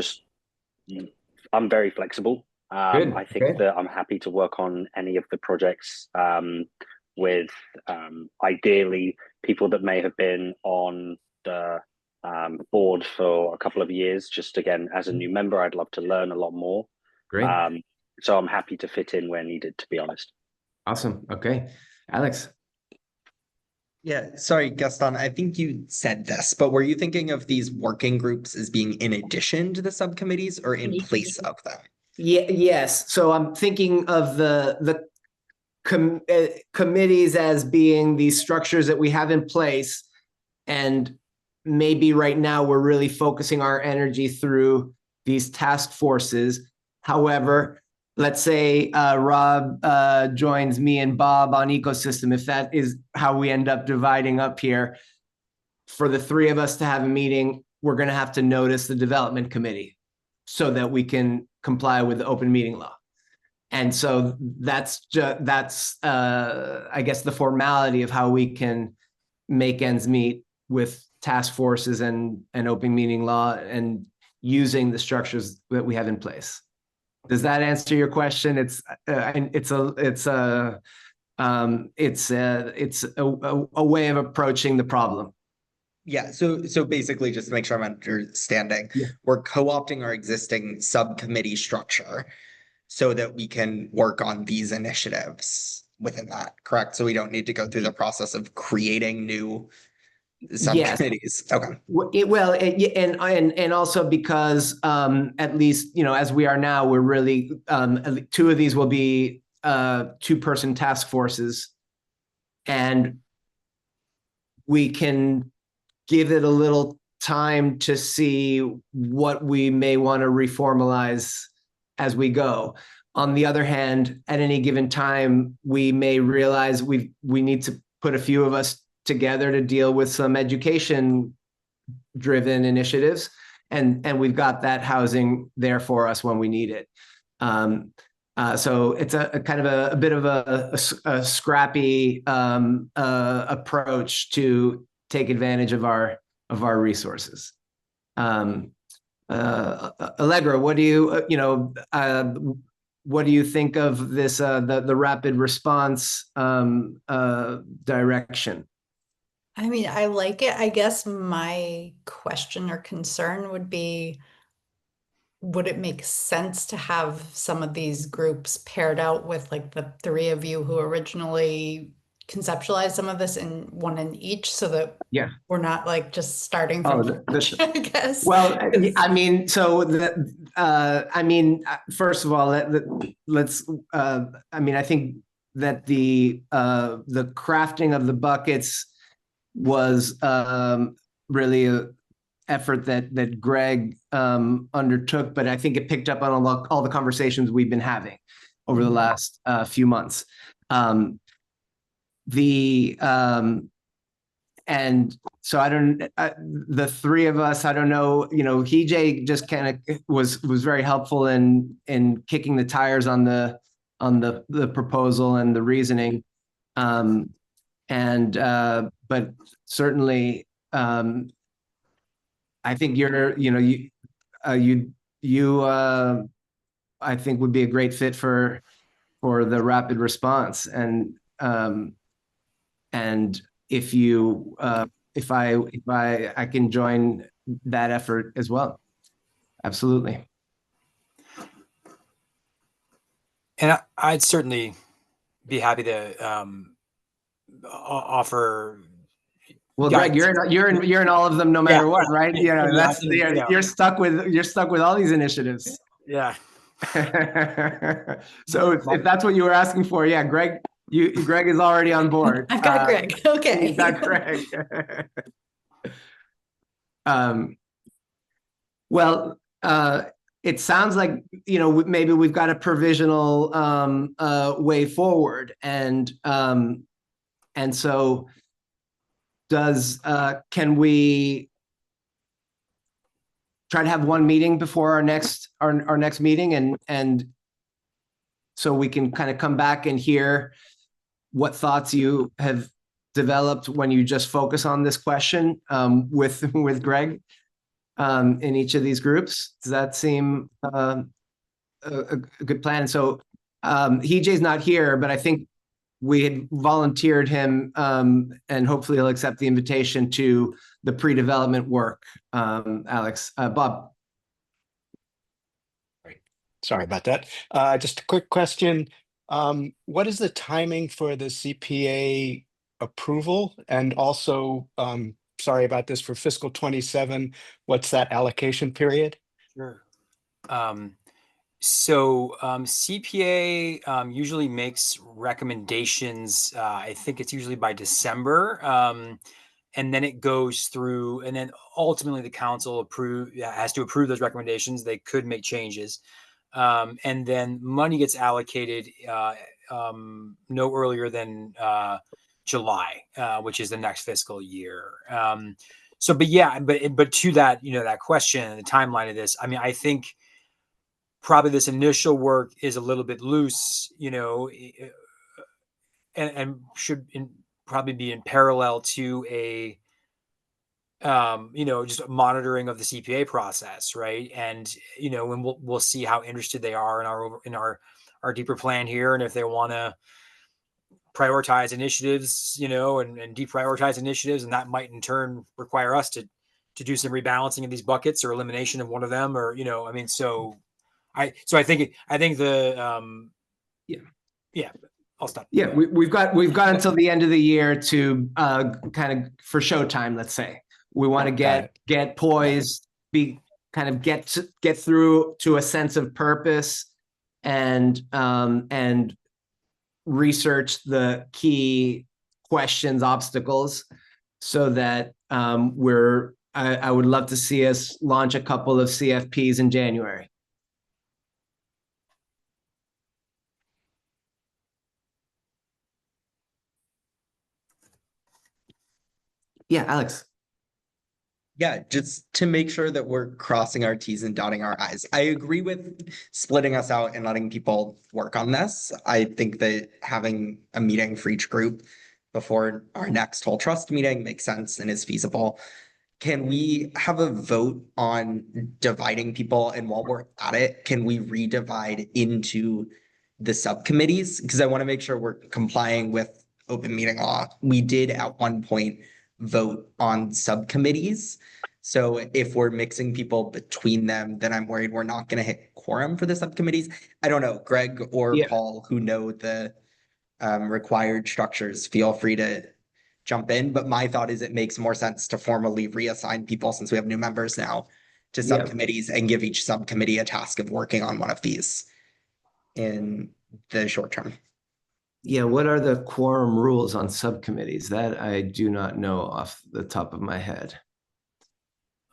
very flexible. I think that I'm happy to work on any of the projects with ideally people that may have been on the board for a couple of years. Just again, as a new member, I'd love to learn a lot more. Great. So I'm happy to fit in where needed, to be honest. Awesome. Okay. Alex. Yeah, sorry, Gaston, I think you said this, but were you thinking of these working groups as being in addition to the subcommittees or in place of them? Yes. So I'm thinking of the committees as being these structures that we have in place, and maybe right now we're really focusing our energy through these task forces. However, let's say Rob joins me and Bob on ecosystem. If that is how we end up dividing up here, for the 3 of us to have a meeting, we're going to have to notice the development committee so that we can comply with the open meeting law. And so that's I guess the formality of how we can make ends meet with task forces and open meeting law and using the structures that we have in place. Does that answer your question? It's a way of approaching the problem. Yeah, so basically, just to make sure I'm understanding, Yeah. we're co-opting our existing subcommittee structure so that we can work on these initiatives within that, correct? So we don't need to go through the process of creating new Yes. subcommittees. Okay. And also because at least, you know, as we are now, we're really two of these will be two-person task forces, and we can give it a little time to see what we may want to reformalize as we go. On the other hand, at any given time, we may realize we need to put a few of us together to deal with some education driven initiatives, and we've got that housing there for us when we need it. So it's a kind of a bit of a scrappy approach to take advantage of our resources. Allegra, what do you what do you think of this the rapid response direction? I mean, I like it. I guess my question or concern would be, would it make sense to have some of these groups paired out with like the three of you who originally conceptualized some of this in one in each, so that Yeah. we're not like just starting Oh, from scratch, I guess. Well, I mean, so first of all, let's. I mean, I think that the crafting of the buckets was really a effort that Greg undertook, but I think it picked up on all the conversations we've been having over the last few months. And so the three of us, I don't know, you know, EJ just kind of was very helpful in kicking the tires on the proposal and the reasoning. But certainly, I think you I think would be a great fit for the rapid response, and if you if I can join that effort as well. Absolutely. And I'd certainly be happy to offer. Well, Greg, you're in all of them no matter what, right? You know, that's you're stuck with all these initiatives. Yeah. So if that's what you were asking for, yeah, Greg is already on board. I've got Greg. Okay. You've got Greg. Well, it sounds like, you know, maybe we've got a provisional way forward, and so can we try to have one meeting before our next meeting, and so we can kind of come back and hear what thoughts you have developed when you just focus on this question with Greg in each of these groups. Does that seem a good plan? And so EJ's not here, but I think we had volunteered him, and hopefully he'll accept the invitation to the pre-development work. Alex, Bob. Sorry about that. Just a quick question. What is the timing for the CPA approval? And also, sorry about this, for fiscal 27, what's that allocation period? Sure. So CPA usually makes recommendations. I think it's usually by December, and then it goes through, and then ultimately the council has to approve those recommendations. They could make changes, and then money gets allocated no earlier than July, which is the next fiscal year. So, but yeah, but to that, you know, that question and the timeline of this, I mean, I think probably this initial work is a little bit loose, you know, and should probably be in parallel to a, you know, just monitoring of the CPA process, right? And you know, when we'll see how interested they are in our deeper plan here, and if they want to prioritize initiatives, you know, and deprioritize initiatives, and that might in turn require us to do some rebalancing of these buckets or elimination of one of them, or, you know, I mean, so I think the yeah, I'll stop. Yeah, we've got until the end of the year to kind of for showtime, let's say. We want to get poised, get through to a sense of purpose, and research the key questions, obstacles, so that I would love to see us launch a couple of CFPs in January. Yeah, Alex. Yeah, just to make sure that we're crossing our T's and dotting our I's. I agree with splitting us out and letting people work on this. I think that having a meeting for each group before our next whole trust meeting makes sense and is feasible. Can we have a vote on dividing people? And while we're at it, can we redivide into the subcommittees? Because I want to make sure we're complying with open meeting law. We did at one point vote on subcommittees. So if we're mixing people between them, then I'm worried we're not going to hit quorum for the subcommittees. I don't know, Greg or Paul, who know the required structures, feel free to jump in. But my thought is it makes more sense to formally reassign people, since we have new members now, to subcommittees and give each subcommittee a task of working on one of these in the short term. Yeah, what are the quorum rules on subcommittees? That I do not know off the top of my head.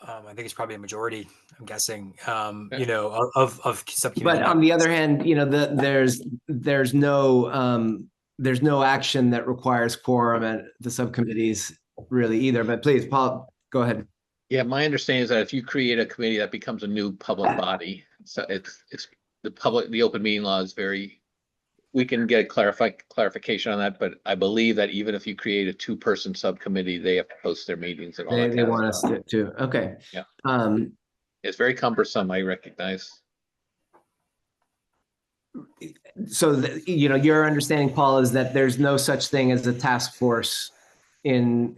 I think it's probably a majority, I'm guessing, you know, of subcommittee. But on the other hand, you know, there's no action that requires quorum at the subcommittees really either. But please, Paul, go ahead. Yeah, my understanding is that if you create a committee, that becomes a new public body. So it's the open meeting law is very, we can get a clarification on that, but I believe that even if you create a 2-person subcommittee, they have to post their meetings and all that. They want us to. Okay. Yeah. It's very cumbersome, I recognize. So, you know, your understanding, Paul, is that there's no such thing as a task force in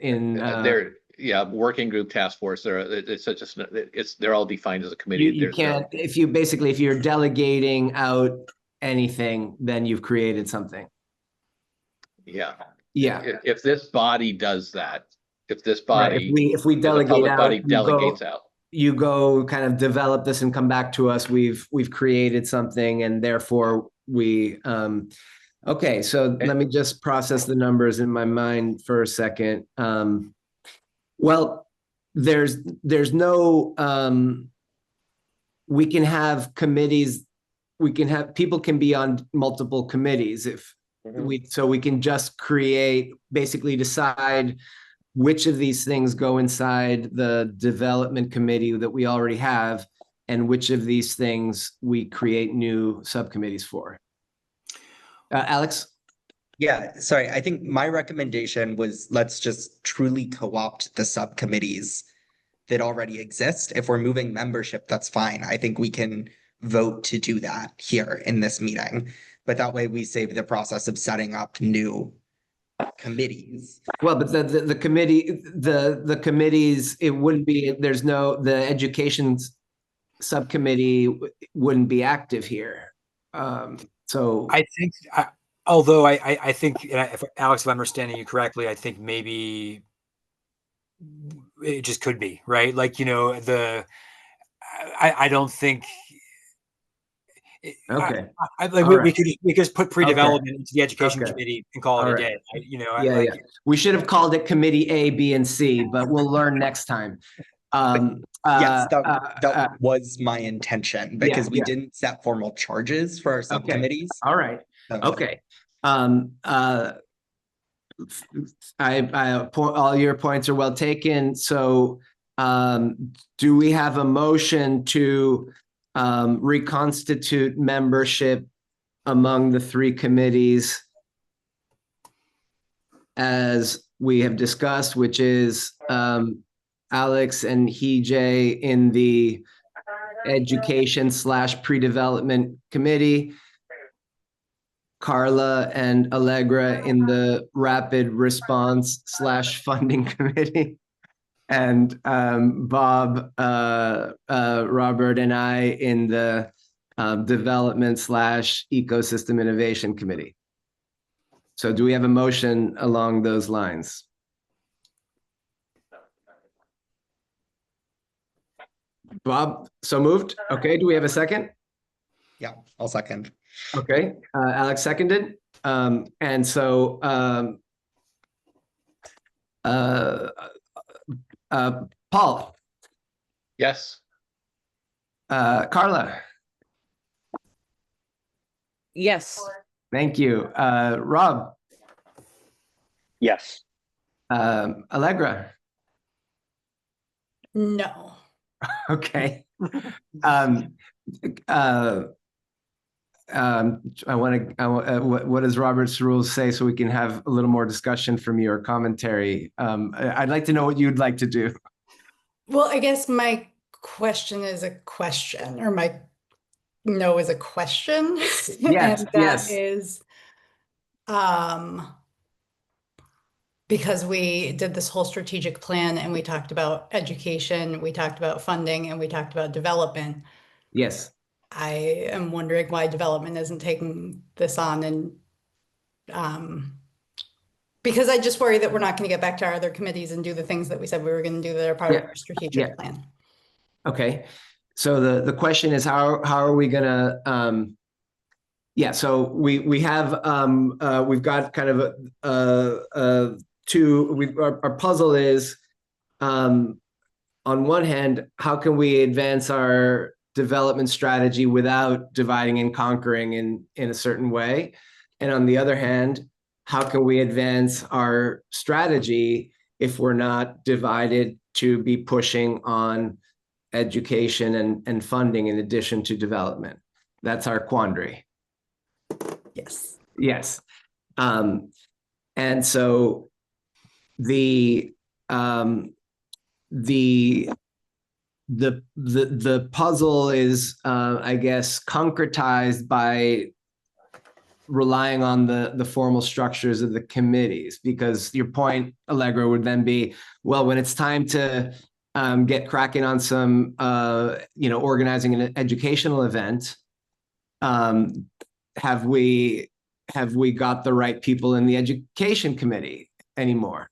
working group, task force. They're all defined as a committee. You can't, if you're delegating out anything, then you've created something. Yeah. If this body does that, if this body, if we delegate public out, body delegates out, you go kind of develop this and come back to us. We've created something, and therefore we. Okay, so let me just process the numbers in my mind for a second. Well, there's no. We can have committees. People can be on multiple committees if we can just basically decide which of these things go inside the development committee that we already have, and which of these things we create new subcommittees for. Alex? Yeah, sorry. I think my recommendation was let's just truly co-opt the subcommittees that already exist. If we're moving membership, that's fine. I think we can vote to do that here in this meeting. But that way we save the process of setting up new committees. Well, but the committee, the committees, it wouldn't be, the education subcommittee wouldn't be active here. So I think, although I think, if Alex, if I'm understanding you correctly, I think maybe it just could be, right? Like, you know, I don't think. Okay. We could just put pre-development into the education committee and call it a day. You know, we should have called it committee A, B, and C, but we'll learn next time. Yes, that was my intention, because we didn't set formal charges for our subcommittees. All right. Okay. All your points are well taken. So, do we have a motion to reconstitute membership among the 3 committees as we have discussed, which is Alex and Hijay in the education / pre-development committee, Carla and Allegra in the Rapid Response / Funding Committee, and Bob, Robert, and I in the Development / Ecosystem Innovation Committee. So do we have a motion along those lines? Bob, so moved. Okay, do we have a second? Yeah, I'll second. Okay, Alex seconded. And so Paul, Yes. Carla, Yes. thank you. Rob, Yes. Allegra, No. okay. I want to. What does Robert's rules say so we can have a little more discussion from you or commentary? I'd like to know what you'd like to do. Well, I guess my question is a question, or my no is a question. Yes, And that yes. is because we did this whole strategic plan and we talked about education, we talked about funding, and we talked about development. Yes. I am wondering why development isn't taking this on, and because I just worry that we're not going to get back to our other committees and do the things that we said we were going to do that are part of Yeah. our strategic Yeah. plan. Okay. So the question is how are we gonna yeah, so we have we've got kind of our puzzle is on one hand, how can we advance our development strategy without dividing and conquering in a certain way? And on the other hand, how can we advance our strategy if we're not divided to be pushing on education and funding in addition to development? That's our quandary. Yes. Yes. And so the puzzle is, I guess, concretized by relying on the formal structures of the committees, because your point, Allegra, would then be, well, when it's time to get cracking on some, organizing an educational event, have we got the right people in the education committee anymore?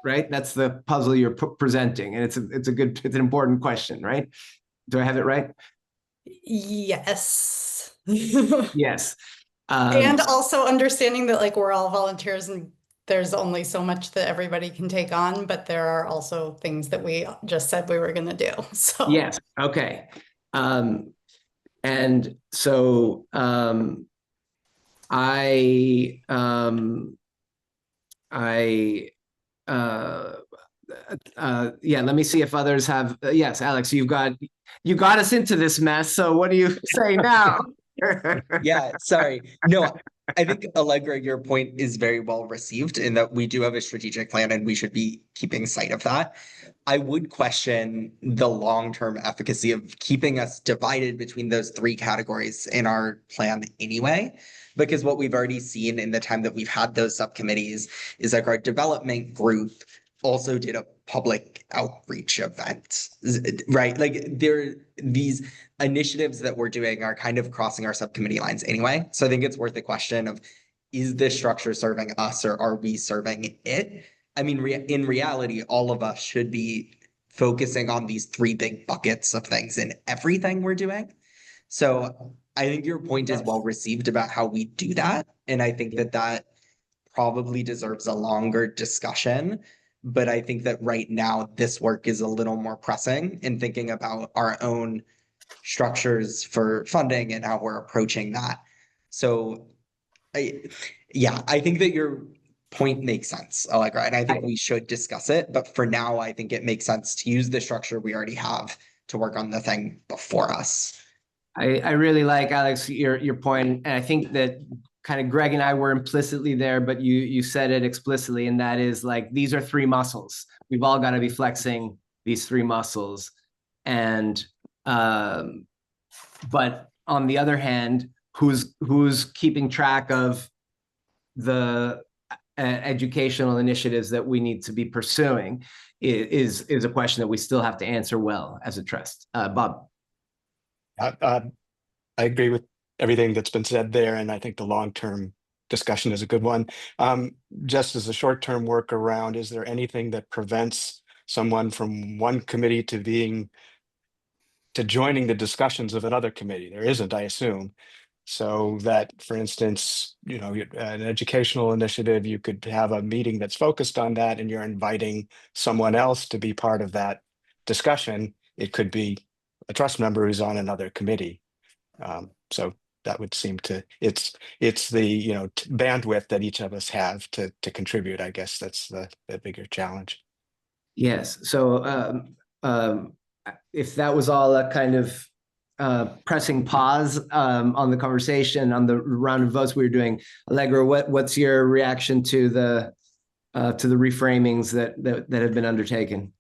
Right? That's the puzzle you're presenting, and it's an important question, right? Do I have it right? Yes. Yes. And also understanding that like we're all volunteers and there's only so much that everybody can take on, but there are also things that we just said we were going to do. So yes. Okay. And so yeah, let me see if others have. Yes, Alex, you got us into this mess. So what do you say now? Yeah, sorry. No, I think Allegra, your point is very well received in that we do have a strategic plan and we should be keeping sight of that. I would question the long-term efficacy of keeping us divided between those three categories in our plan anyway, because what we've already seen in the time that we've had those subcommittees is like our development group also did a public outreach event, right? Like these initiatives that we're doing are kind of crossing our subcommittee lines anyway. So I think it's worth the question of, is this structure serving us or are we serving it? I mean, in reality, all of us should be focusing on these three big buckets of things in everything we're doing. So I think your point is well received about how we do that. And I think that probably deserves a longer discussion. But I think that right now, this work is a little more pressing in thinking about our own structures for funding and how we're approaching that. So I think that your point makes sense, Allegra, and I think we should discuss it. But for now, I think it makes sense to use the structure we already have to work on the thing before us. I really like, Alex, your point, and I think that kind of Greg and I were implicitly there, but you said it explicitly, and that is like, these are three muscles. We've all got to be flexing these three muscles. And but on the other hand, who's keeping track of the educational initiatives that we need to be pursuing is a question that we still have to answer well as a trust. Bob. I agree with everything that's been said there, and I think the long-term discussion is a good one. Just as a short-term workaround, is there anything that prevents someone from one committee to joining the discussions of another committee? There isn't, I assume. So that, for instance, an educational initiative, you could have a meeting that's focused on that, and you're inviting someone else to be part of that discussion. It could be a trust member who's on another committee. So that would seem to, it's the bandwidth that each of us have to contribute. I guess that's the bigger challenge. Yes. So if that was all a kind of pressing pause on the conversation, on the round of votes we were doing, Allegra, what's your reaction to the reframings that have been undertaken?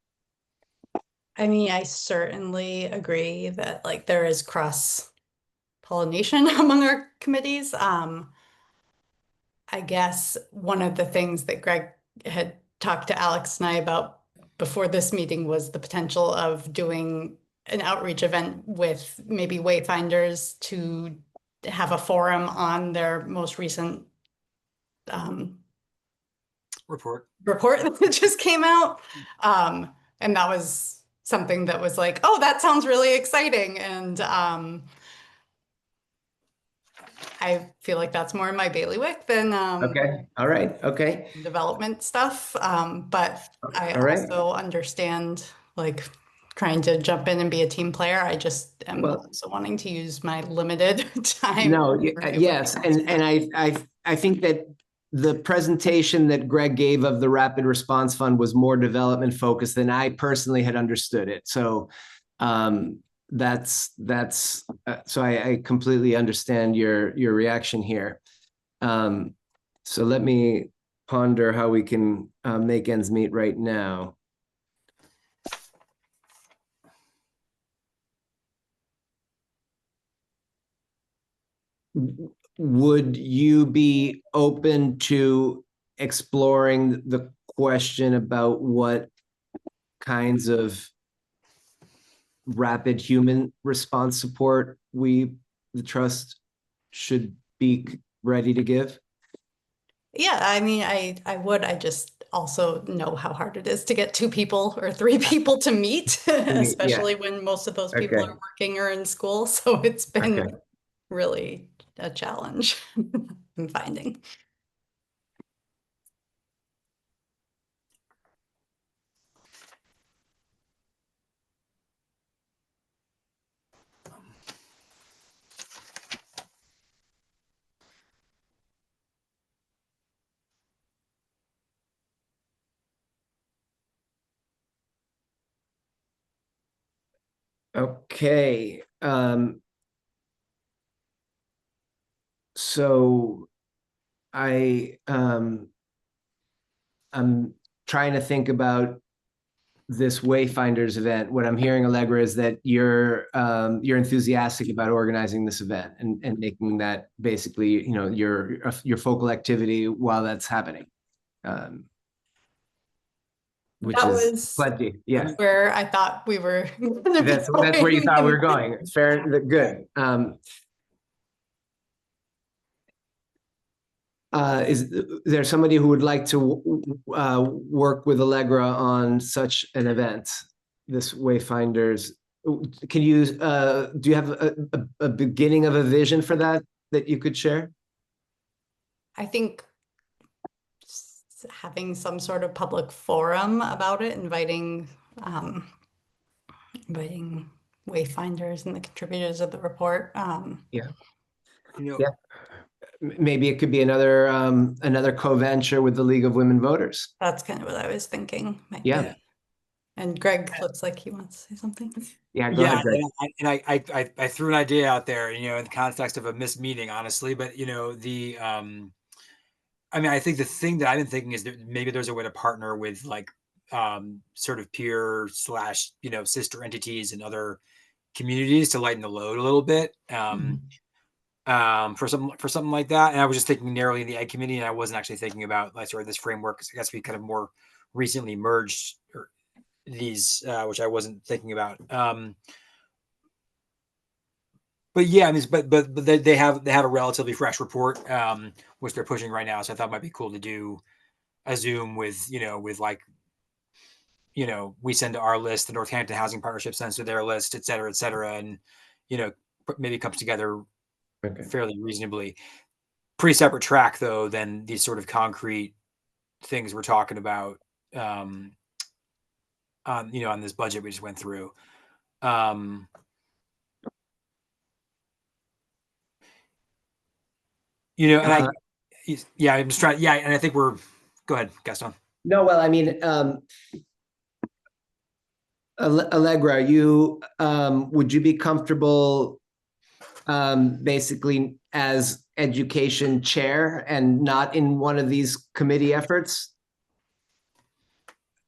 I mean, I certainly agree that like there is cross pollination among our committees. I guess one of the things that Greg had talked to Alex and I about before this meeting was the potential of doing an outreach event with maybe wayfinders to have a forum on their most recent Report. that just came out. And that was something that was like, oh, that sounds really exciting. And I feel like that's more in my bailiwick than Okay. All right. Okay. development stuff. But I All right. also understand like trying to jump in and be a team player. I just am also wanting to use my limited time. No, yes. And I think that the presentation that Greg gave of the Rapid Response Fund was more development focused than I personally had understood it. So so I completely understand your reaction here. So let me ponder how we can make ends meet right now. Would you be open to exploring the question about what kinds of rapid human response support the trust, should be ready to give? Yeah, I mean, I would. I just also know how hard it is to get 2 people or 3 people to meet, especially when most of those people are working or in school. So it's been really a challenge in finding. Okay. So I'm trying to think about this Wayfinders event. What I'm hearing, Allegra, is that you're enthusiastic about organizing this event and making that basically, your focal activity while that's happening. Which That is was plenty. Yeah. where I thought we were. That's where you thought we were going. Fair, good. Is there somebody who would like to work with Allegra on such an event, this Wayfinders? Can you, do you have a beginning of a vision for that you could share? I think having some sort of public forum about it, inviting wayfinders and the contributors of the report. Yeah. Yeah. Maybe it could be another co-venture with the League of Women Voters. That's kind of what I was thinking. Yeah. And Greg looks like he wants to say something. Yeah, go ahead, Greg. I threw an idea out there, in the context of a missed meeting, honestly, but I think the thing that I've been thinking is that maybe there's a way to partner with like sort of peer / sister entities and other communities to lighten the load a little bit. for something like that. And I was just thinking narrowly in the Ed Committee, and I wasn't actually thinking about like sort of this framework. I guess we kind of more recently merged these, which I wasn't thinking about. But yeah, I mean, but they have a relatively fresh report, which they're pushing right now. So I thought it might be cool to do a Zoom with, with like, we send to our list, the Northampton Housing Partnership sends to their list, et cetera, and maybe it comes together fairly reasonably. Pretty separate track though than these sort of concrete things we're talking about on this budget we just went through. And I'm just trying. Yeah, and I think we're. Go ahead, Gaston. No, well, I mean, Allegra, would you be comfortable basically as education chair and not in one of these committee efforts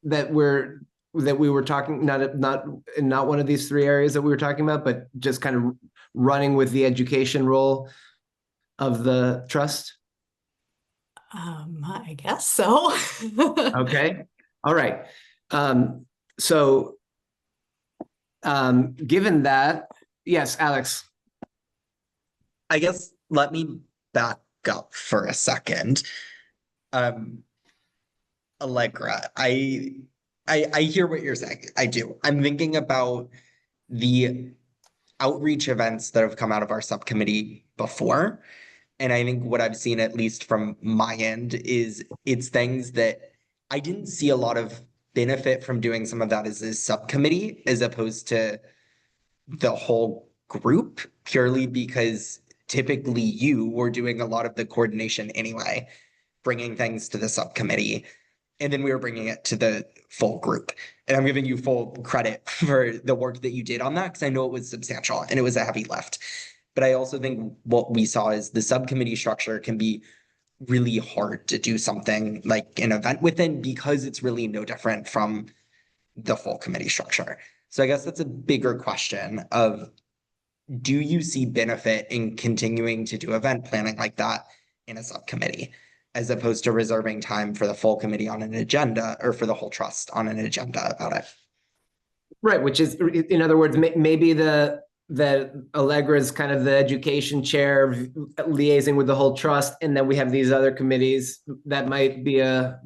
that we were talking, not one of these three areas that we were talking about, but just kind of running with the education role of the trust? I guess so. Okay. All right. So given that, yes, Alex. I guess let me back up for a second. Allegra, I hear what you're saying. I do. I'm thinking about the outreach events that have come out of our subcommittee before. And I think what I've seen, at least from my end, is it's things that I didn't see a lot of benefit from doing some of that as a subcommittee as opposed to the whole group, purely because typically you were doing a lot of the coordination anyway, bringing things to the subcommittee, and then we were bringing it to the full group. And I'm giving you full credit for the work that you did on that because I know it was substantial and it was a heavy lift. But I also think what we saw is the subcommittee structure can be really hard to do something like an event within because it's really no different from the full committee structure. So I guess that's a bigger question of, do you see benefit in continuing to do event planning like that in a subcommittee, as opposed to reserving time for the full committee on an agenda or for the whole trust on an agenda about it? Right, which is, in other words, maybe that Allegra is kind of the education chair liaising with the whole trust, and then we have these other committees. That might be a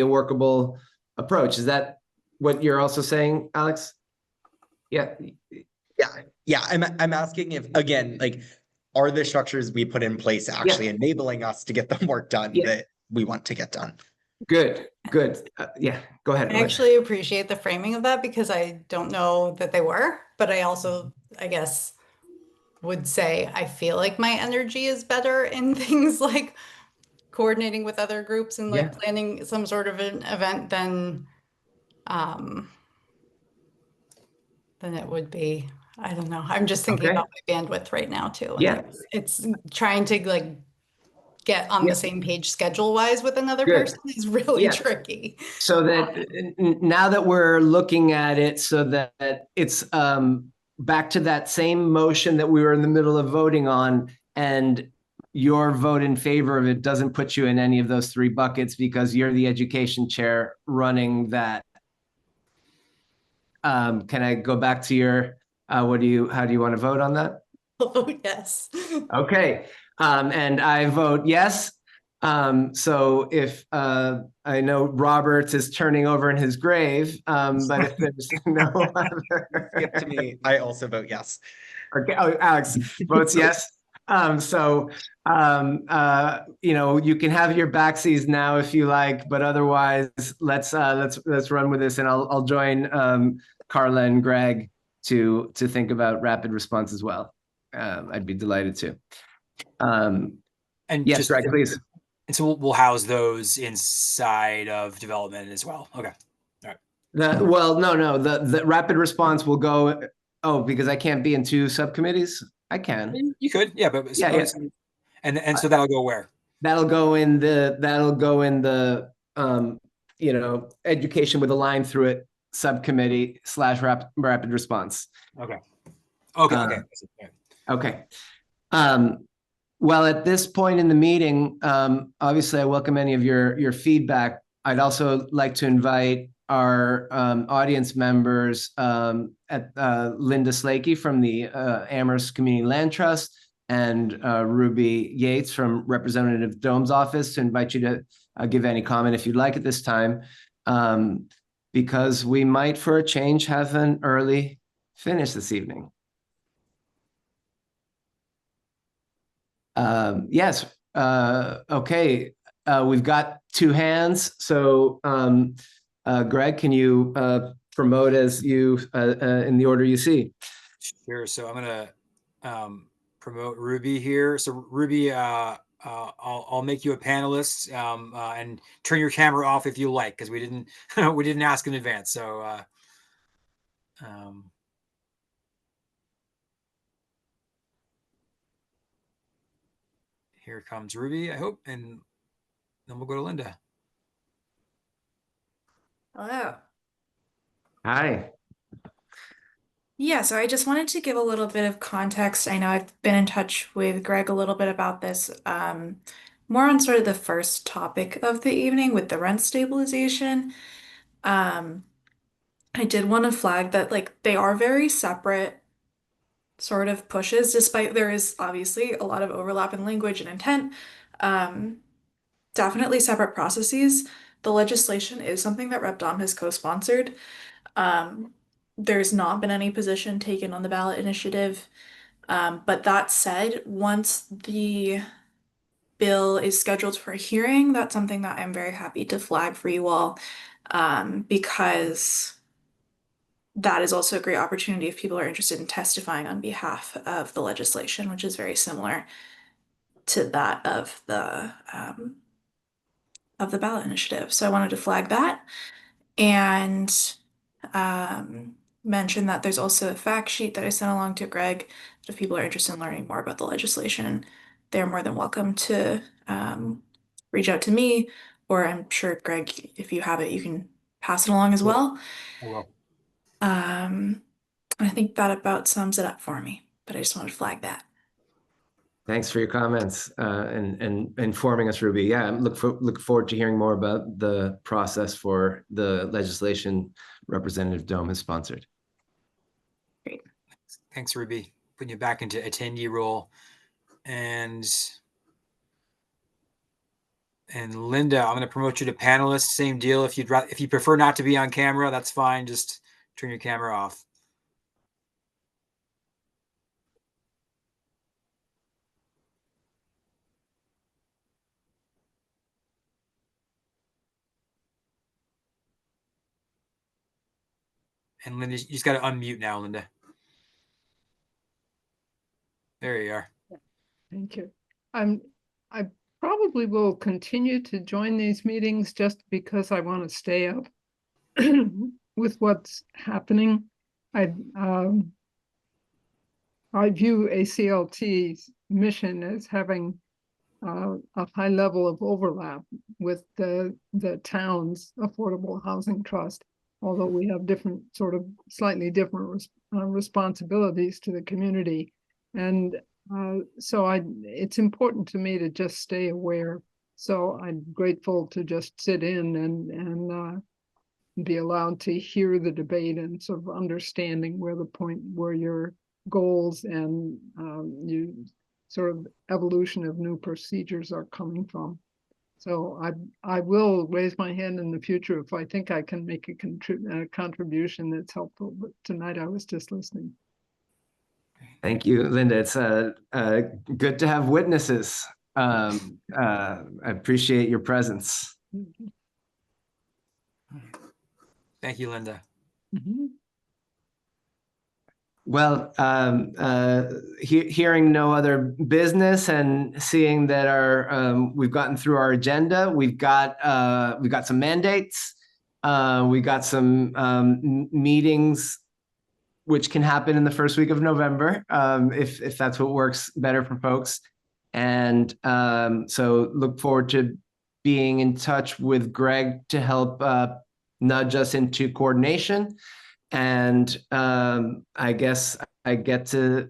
workable approach. Is that what you're also saying, Alex? Yeah. I'm asking if, again, like, are the structures we put in place actually enabling us to get the work done that we want to get done? Good. Yeah, go ahead. I actually appreciate the framing of that because I don't know that they were, but I also, I guess, would say I feel like my energy is better in things like coordinating with other groups and like planning some sort of an event than it would be. I don't know. I'm just thinking about my bandwidth right now too. And it's trying to like get on the same page schedule wise with another person is really tricky. So that now that we're looking at it, so that it's back to that same motion that we were in the middle of voting on, and your vote in favor of it doesn't put you in any of those three buckets because you're the education chair running that. Can I go back to your, how do you want to vote on that? Oh, yes. Okay. And I vote yes. So if I know Robert is turning over in his grave, but if there's no other... Skip to me, I also vote yes. Okay. Oh, Alex votes yes. So you can have your backsies now if you like, but otherwise let's run with this, and I'll join Carla and Greg to think about rapid response as well. I'd be delighted to. And yes, just, Greg, please. And so we'll house those inside of development as well. Okay. All right. Well, no, the rapid response will go. Oh, because I can't be in two subcommittees. I can. You could, yeah, but and so that'll go where? That'll go in the education with a line through it subcommittee / rapid response. Okay. Well, at this point in the meeting, obviously, I welcome any of your feedback. I'd also like to invite our audience members at Linda Slakey from the Amherst Community Land Trust and Ruby Yates from Representative Dome's office to invite you to give any comment if you'd like at this time, because we might, for a change, have an early finish this evening. Yes. Okay. We've got two hands. So, Greg, can you promote as you in the order you see? Sure. So I'm gonna promote Ruby here. So Ruby, I'll make you a panelist, and turn your camera off if you like, because we didn't we didn't ask in advance. So here comes Ruby, I hope, and then we'll go to Linda. Hello. Hi. Yeah, so I just wanted to give a little bit of context. I know I've been in touch with Greg a little bit about this, more on sort of the first topic of the evening with the rent stabilization. Um, I did want to flag that like they are very separate sort of pushes, despite there is obviously a lot of overlap in language and intent. Um, Definitely separate processes. The legislation is something that Rep. Dom has co-sponsored. Um, there's not been any position taken on the ballot initiative. But that said, once the bill is scheduled for a hearing, that's something that I'm very happy to flag for you all, because that is also a great opportunity if people are interested in testifying on behalf of the legislation, which is very similar to that of the ballot initiative. So I wanted to flag that and mention that there's also a fact sheet that I sent along to Greg. If people are interested in learning more about the legislation, they're more than welcome to reach out to me, or I'm sure, Greg, if you have it, you can pass it along as well. I will. I think that about sums it up for me, but I just wanted to flag that. Thanks for your comments and informing us, Ruby. Yeah, look forward to hearing more about the process for the legislation Representative Dome has sponsored. Great. Thanks, Ruby. Putting you back into attendee role. And Linda, I'm going to promote you to panelist. Same deal. If you prefer not to be on camera, that's fine. Just turn your camera off. And Linda, you just got to unmute now, Linda. There you are. Thank you. I probably will continue to join these meetings just because I want to stay up with what's happening. I view ACLT's mission as having a high level of overlap with the town's affordable housing trust, although we have different sort of slightly different responsibilities to the community. And so it's important to me to just stay aware. So I'm grateful to just sit in and be allowed to hear the debate and sort of understanding where your goals and you sort of evolution of new procedures are coming from. So I will raise my hand in the future if I think I can make a contribution that's helpful. But tonight I was just listening. Thank you, Linda. It's good to have witnesses. I appreciate your presence. Thank you, Linda. Mm-hmm. Well, hearing no other business and seeing that we've gotten through our agenda, we've got some mandates, we got some meetings which can happen in the first week of November, if that's what works better for folks. And so look forward to being in touch with Greg to help nudge us into coordination. And I guess I get to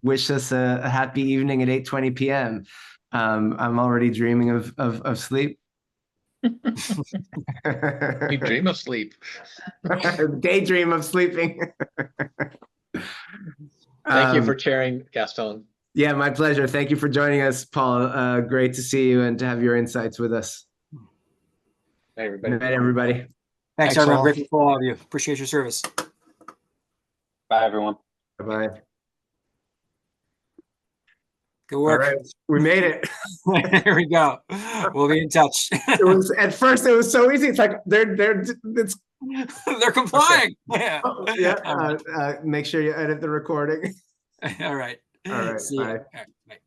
wish us a happy evening at 8:20 p.m. I'm already dreaming of sleep. You dream of sleep. Daydream of sleeping. Thank you for chairing, Gaston. Yeah, my pleasure. Thank you for joining us, Paul. Great to see you and to have your insights with us. Hey, everybody. Good night, everybody. Thanks, Thanks, everyone. all. Grateful for all of you. Appreciate your service. Bye, everyone. Bye-bye. Good All work. right, we made it. There we go. We'll be in touch. It was at first it was so easy. It's like it's They're complying. Yeah. yeah. All right. Make sure you edit the recording. All right. All right, See ya. bye. All right, bye.